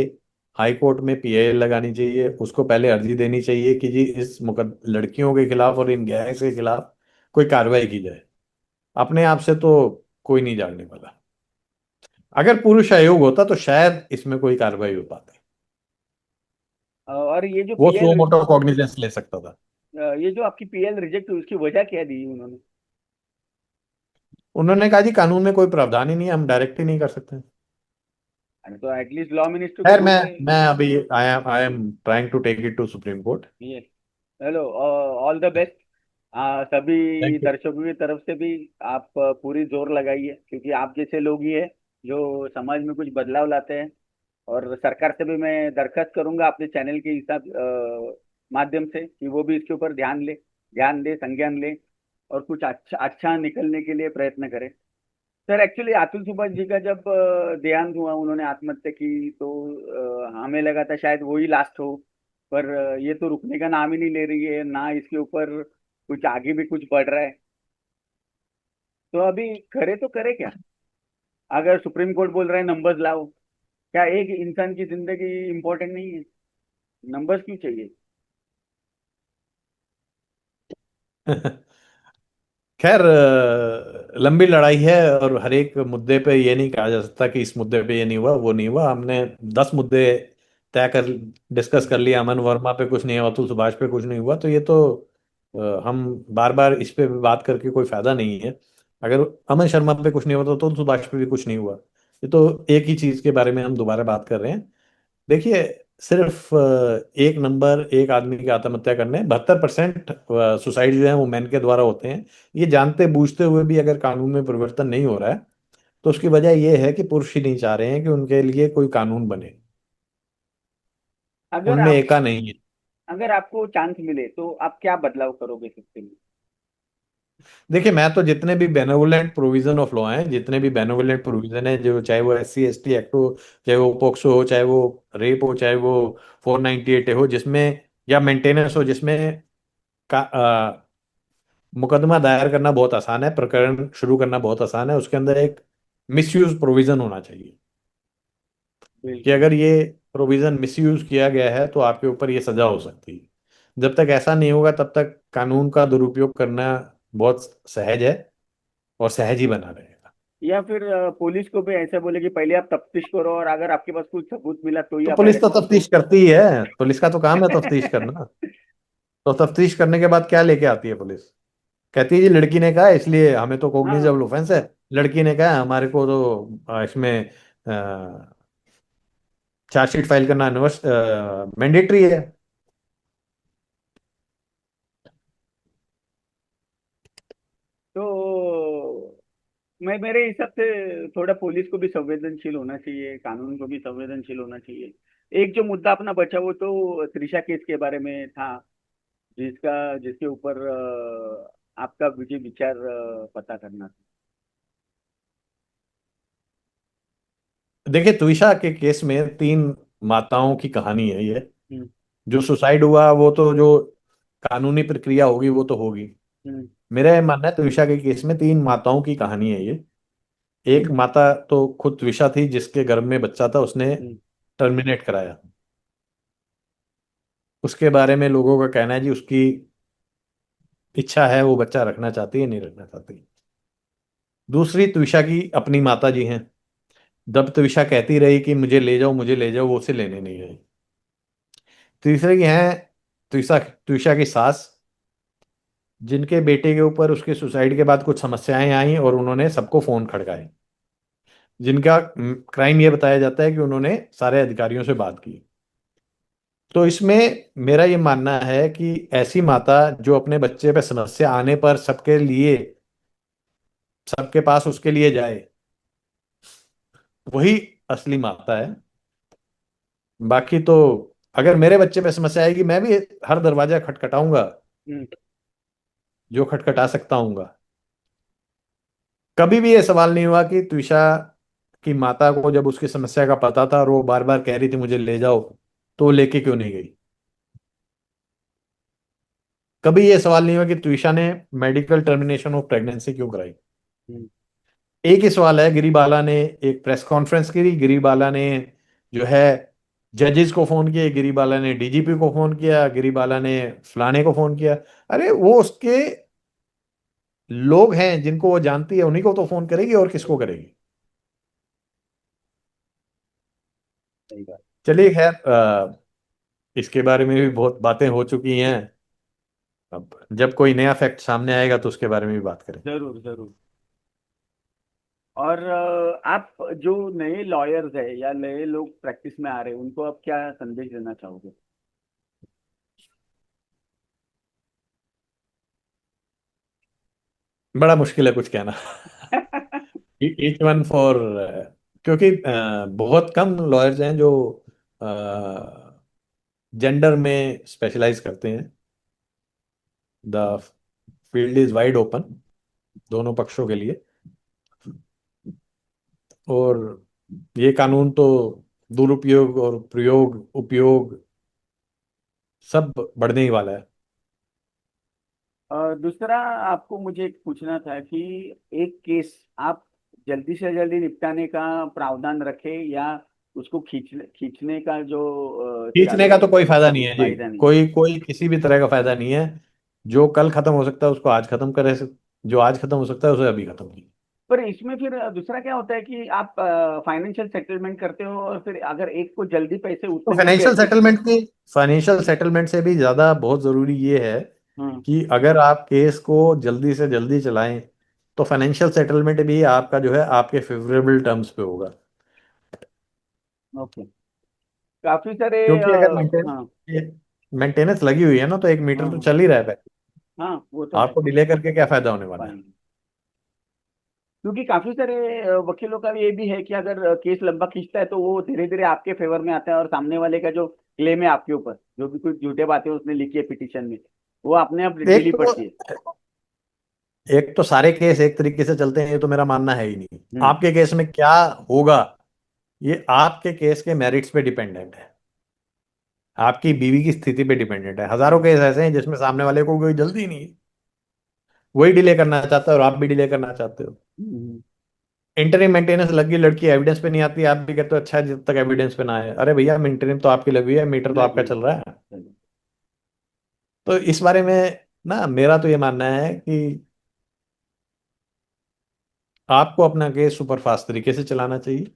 हाई कोर्ट में पीआईएल लगानी चाहिए, उसको पहले अर्जी देनी चाहिए कि जी इस लड़कियों के खिलाफ और इन गैंग्स के खिलाफ कोई कार्रवाई की जाए। अपने आप से तो कोई नहीं जागने वाला। अगर पुरुष आयोग होता तो शायद इसमें कोई कार्रवाई हो पाती।
और ये जो
वो सो
पीएल,
मोटो कॉग्निजेंस ले सकता था।
ये जो आपकी पीएल रिजेक्ट हुई उसकी वजह क्या दी उन्होंने?
उन्होंने कहा जी कानून में कोई प्रावधान ही नहीं है, हम डायरेक्ट ही नहीं कर सकते।
अरे तो एटलीस्ट लॉ मिनिस्टर को
खैर, मैं
बोलते।
मैं अभी I am trying to take it to Supreme Court.
ये हेलो, ऑल द बेस्ट। सभी
थैंक यू।
दर्शकों की तरफ से भी आप पूरी जोर लगाइए, क्योंकि आप जैसे लोग ही है जो समाज में कुछ बदलाव लाते हैं। और सरकार से भी मैं दरखास्त करूंगा अपने चैनल के हिसाब माध्यम से कि वो भी इसके ऊपर ध्यान दे, संज्ञान ले और कुछ अच्छा अच्छा निकलने के लिए प्रयत्न करें। सर एक्चुअली अतुल सुभाष जी का जब देहांत हुआ, उन्होंने आत्महत्या की, तो हमें लगा था शायद वो ही लास्ट हो। पर ये तो रुकने का नाम ही नहीं ले रही है ना, इसके ऊपर कुछ आगे भी कुछ बढ़ रहा है। तो अभी करे तो करे क्या? अगर सुप्रीम कोर्ट बोल रहा है नंबर्स लाओ, क्या एक इंसान की जिंदगी इंपॉर्टेंट नहीं है? नंबर्स क्यों चाहिए?
खैर, लंबी लड़ाई है, और हर एक मुद्दे पे ये नहीं कहा जा सकता कि इस मुद्दे पे ये नहीं हुआ वो नहीं हुआ। हमने 10 मुद्दे तय कर डिस्कस कर लिया। अमन वर्मा पे कुछ नहीं हुआ, अतुल सुभाष पे कुछ नहीं हुआ, तो ये तो हम बार बार इस पे भी बात करके कोई फायदा नहीं है। अगर अमन शर्मा पे कुछ नहीं हुआ तो अतुल सुभाष पे भी कुछ नहीं हुआ। ये तो एक ही चीज के बारे में हम दोबारा बात कर रहे हैं। देखिए, सिर्फ एक नंबर एक आदमी की आत्महत्या करने 72% सुसाइड जो है वो मैन के द्वारा होते हैं। ये जानते बूझते हुए भी अगर कानून में परिवर्तन नहीं हो रहा है, तो उसकी वजह यह है कि पुरुष ही नहीं चाह रहे हैं कि उनके लिए कोई कानून बने।
अगर
उनमें
आप
एका नहीं है।
अगर आपको चांस मिले तो आप क्या बदलाव करोगे सिस्टम में?
देखिए, मैं तो जितने भी बेनेवोलेंट प्रोविजन ऑफ लॉ हैं, जितने भी बेनेवोलेंट प्रोविजन है, जो चाहे वो SC ST एक्ट हो, चाहे वो पोक्सो हो, चाहे वो रेप हो, चाहे वो 498 हो, जिसमें या मेंटेनेंस हो, जिसमें मुकदमा दायर करना बहुत आसान है, प्रकरण शुरू करना बहुत आसान है, उसके अंदर एक मिसयूज प्रोविजन होना चाहिए कि
बिल्कुल।
अगर ये प्रोविजन मिसयूज किया गया है तो आपके ऊपर ये सजा हो सकती है। जब तक ऐसा नहीं होगा तब तक कानून का दुरुपयोग करना बहुत सहज है, और सहज ही बना रहेगा।
या फिर पुलिस को भी ऐसा बोले कि पहले आप तफ्तीश करो और अगर आपके पास कुछ सबूत मिला तो ही
तो
आप
पुलिस तो
अरेस्ट।
तफ्तीश करती ही है, पुलिस का तो काम है तफ्तीश करना। तो तफ्तीश करने के बाद क्या लेके आती है पुलिस? कहती है जी लड़की ने कहा है, इसलिए हमें तो
हाँ।
कॉग्निजेबल ऑफेंस है। लड़की ने कहा है, हमारे को तो इसमें चार्जशीट फाइल करना मैंडेटरी है।
तो मैं मेरे हिसाब से थोड़ा पुलिस को भी संवेदनशील होना चाहिए, कानून को भी संवेदनशील होना चाहिए। एक जो मुद्दा अपना बचा वो तो त्रिशा केस के बारे में था, जिसके ऊपर आपका मुझे विचार पता करना था।
देखिए, त्विषा के केस में तीन माताओं की कहानी है ये।
हम्म।
जो सुसाइड हुआ वो तो जो कानूनी प्रक्रिया होगी वो तो होगी।
हम्म।
मेरा ये मानना है त्विषा के केस में तीन माताओं की कहानी है ये। एक माता तो खुद त्विषा थी, जिसके गर्भ में बच्चा था, उसने
हम्म।
टर्मिनेट कराया। उसके बारे में लोगों का कहना है जी उसकी इच्छा है, वो बच्चा रखना चाहती है, नहीं रखना चाहती। दूसरी त्विषा की अपनी माता जी हैं। जब त्विषा कहती रही कि मुझे ले जाओ मुझे ले जाओ, वो उसे लेने नहीं गई। तीसरे की हैं त्विषा त्विषा की सास, जिनके बेटे के ऊपर उसके सुसाइड के बाद कुछ समस्याएं आई और उन्होंने सबको फोन खड़काए। जिनका क्राइम ये बताया जाता है कि उन्होंने सारे अधिकारियों से बात की। तो इसमें मेरा ये मानना है कि ऐसी माता जो अपने बच्चे पे समस्या आने पर सबके लिए, सबके पास उसके लिए जाए, वही असली माता है। बाकी तो अगर मेरे बच्चे पे समस्या आएगी, मैं भी हर दरवाजा खटखटाऊंगा
हम्म।
जो खटखटा सकता हूंगा। कभी भी ये सवाल नहीं हुआ कि त्विषा की माता को जब उसकी समस्या का पता था और वो बार बार कह रही थी मुझे ले जाओ, तो वो लेके क्यों नहीं गई। कभी ये सवाल नहीं हुआ कि त्विषा ने मेडिकल टर्मिनेशन ऑफ प्रेगनेंसी क्यों कराई।
हम्म।
एक ही सवाल है, गिरिबाला ने एक प्रेस कॉन्फ्रेंस की, गिरिबाला ने जो है जजेस को फोन किया, गिरिबाला ने डीजीपी को फोन किया, गिरिबाला ने फलाने को फोन किया। अरे वो उसके लोग हैं जिनको वो जानती है, उन्हीं को तो फोन करेगी, और किसको करेगी।
सही बात।
चलिए खैर, इसके बारे में भी बहुत बातें हो चुकी हैं। अब जब कोई नया फैक्ट सामने आएगा तो उसके बारे में भी बात करें।
जरूर जरूर। और आप जो नए लॉयर्स है या नए लोग प्रैक्टिस में आ रहे हैं उनको आप क्या संदेश देना चाहोगे?
बड़ा मुश्किल है कुछ कहना। ईच वन फॉर, क्योंकि बहुत कम लॉयर्स हैं जो जेंडर में स्पेशलाइज करते हैं। The field is wide open दोनों पक्षों के लिए। और ये कानून तो दुरुपयोग और प्रयोग उपयोग सब बढ़ने ही वाला है।
और दूसरा आपको मुझे एक पूछना था कि एक केस आप जल्दी से जल्दी निपटाने का प्रावधान रखें या उसको खींचने का जो
खींचने
चालू
का तो कोई फायदा नहीं है जी।
फायदा नहीं।
कोई कोई किसी भी तरह का फायदा नहीं है। जो कल खत्म हो सकता है उसको आज खत्म करे, जो आज खत्म हो सकता है उसे अभी खत्म कीजिए।
पर इसमें फिर दूसरा क्या होता है कि आप फाइनेंशियल सेटलमेंट करते हो और फिर अगर एक को जल्दी पैसे
तो
उतने मिल गए तो।
फाइनेंशियल सेटलमेंट से भी ज्यादा बहुत जरूरी ये है
हम्म।
कि अगर आप केस को जल्दी से जल्दी चलाएं तो फाइनेंशियल सेटलमेंट भी आपका जो है आपके फेवरेबल टर्म्स पे होगा।
ओके। काफी सारे
क्योंकि अगर
हाँ।
मेंटेनेंस लगी हुई है ना, तो एक मीटर तो
हाँ।
चल ही रहा है पहले।
हाँ वो तो है।
आपको डिले करके क्या फायदा होने वाला है।
फाइन। क्योंकि काफी सारे वकीलों का ये भी है कि अगर केस लंबा खींचता है तो वो धीरे धीरे आपके फेवर में आता है और सामने वाले का जो क्लेम है आपके ऊपर जो भी कुछ झूठे बातें उसने लिखी है पिटीशन में वो अपने आप
एक
ढीली
तो
पड़ती है।
एक तो सारे केस एक तरीके से चलते हैं, ये तो मेरा मानना है ही नहीं।
हम्म।
आपके केस में क्या होगा ये आपके केस के मेरिट्स पे डिपेंडेंट है, आपकी बीवी की स्थिति पे डिपेंडेंट है। हजारों
हम्म।
केस ऐसे हैं जिसमें सामने वाले को कोई जल्दी नहीं है, वही डिले करना चाहता है और आप भी डिले करना चाहते हो।
हम्म।
इंटरिम मेंटेनेंस लगी, लड़की एविडेंस पे नहीं आती, आप भी कहते हो अच्छा है, जब तक एविडेंस पे ना आए। अरे भैया, इंटरिम तो आपकी लगी है, मीटर तो आपका
लगी है।
चल रहा है।
चलो।
तो इस बारे में ना मेरा तो ये मानना है कि आपको अपना केस सुपर फास्ट तरीके से चलाना चाहिए।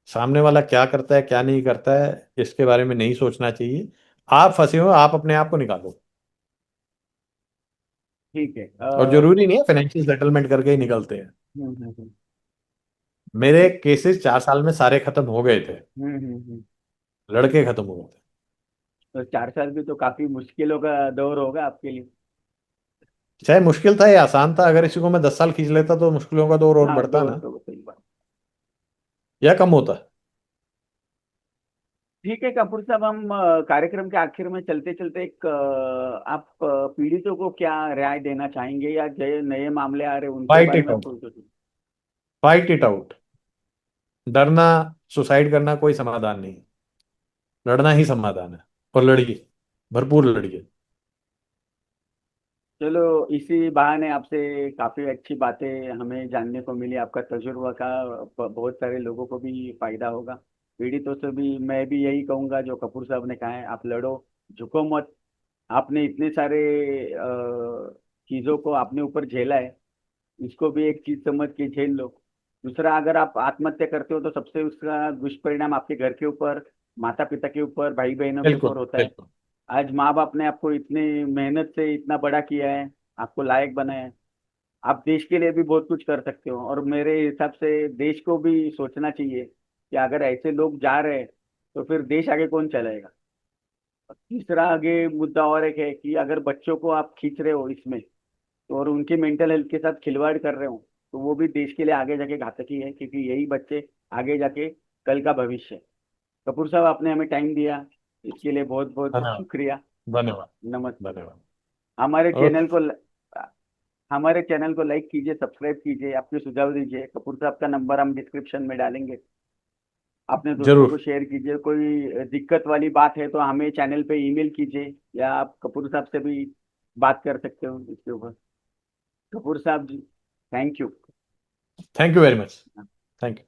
सामने वाला क्या करता है क्या नहीं करता है इसके बारे में नहीं सोचना चाहिए। आप फंसे हो, आप अपने आप को निकालो।
ठीक है।
और जरूरी नहीं है फाइनेंशियल सेटलमेंट करके ही निकलते हैं।
हम्म।
मेरे केसेस 4 साल में सारे खत्म हो गए थे,
हम्म।
लड़के खत्म हो गए थे।
तो 4 साल भी तो काफी मुश्किलों का दौर होगा आपके लिए।
चाहे मुश्किल था या आसान था, अगर इसी को मैं 10 साल खींच लेता तो मुश्किलों का दौर और
हाँ,
बढ़ता
दौर
ना,
तो सही बात।
या कम होता।
ठीक है कपूर साहब, हम कार्यक्रम के आखिर में चलते चलते एक आप पीड़ितों को क्या राय देना चाहेंगे, या जो नए मामले आ रहे हैं उनके
फाइट
बारे
इट
में
आउट।
कुछ?
Fight it out. डरना, सुसाइड करना कोई समाधान नहीं। लड़ना ही समाधान है। और लड़िए, भरपूर लड़िए।
चलो, इसी बहाने आपसे काफी अच्छी बातें हमें जानने को मिली, आपका तजुर्बा का बहुत सारे लोगों को भी फायदा होगा। पीड़ितों से भी मैं भी यही कहूंगा जो कपूर साहब ने कहा है, आप लड़ो, झुको मत। आपने इतने सारे चीजों को अपने ऊपर झेला है, इसको भी एक चीज समझ के झेल लो। दूसरा, अगर आप आत्महत्या करते हो तो सबसे उसका दुष्परिणाम आपके घर के ऊपर, माता पिता के ऊपर, भाई बहनों के ऊपर
बिल्कुल
होता है।
बिल्कुल।
आज माँ बाप ने आपको इतनी मेहनत से इतना बड़ा किया है, आपको लायक बनाया है। आप देश के लिए भी बहुत कुछ कर सकते हो, और मेरे हिसाब से देश को भी सोचना चाहिए कि अगर ऐसे लोग जा रहे हैं तो फिर देश आगे कौन चलाएगा। तीसरा आगे मुद्दा और एक है कि अगर बच्चों को आप खींच रहे हो इसमें, तो और उनकी मेंटल हेल्थ के साथ खिलवाड़ कर रहे हो, तो वो भी देश के लिए आगे जाके घातक ही है, क्योंकि यही बच्चे आगे जाके कल का भविष्य है। कपूर साहब, आपने हमें टाइम दिया, इसके लिए बहुत बहुत
धन्यवाद।
शुक्रिया।
धन्यवाद।
नमस्ते।
धन्यवाद।
हमारे चैनल
ओके।
को हमारे चैनल को लाइक कीजिए, सब्सक्राइब कीजिए, आपके सुझाव दीजिए। कपूर साहब का नंबर हम डिस्क्रिप्शन में डालेंगे, अपने दोस्तों को
जरूर।
शेयर कीजिए। कोई दिक्कत वाली बात है तो हमें चैनल पे ईमेल कीजिए, या आप कपूर साहब से भी बात कर सकते हो इसके ऊपर। कपूर साहब ji, thank you.
Thank you very much. Thank you.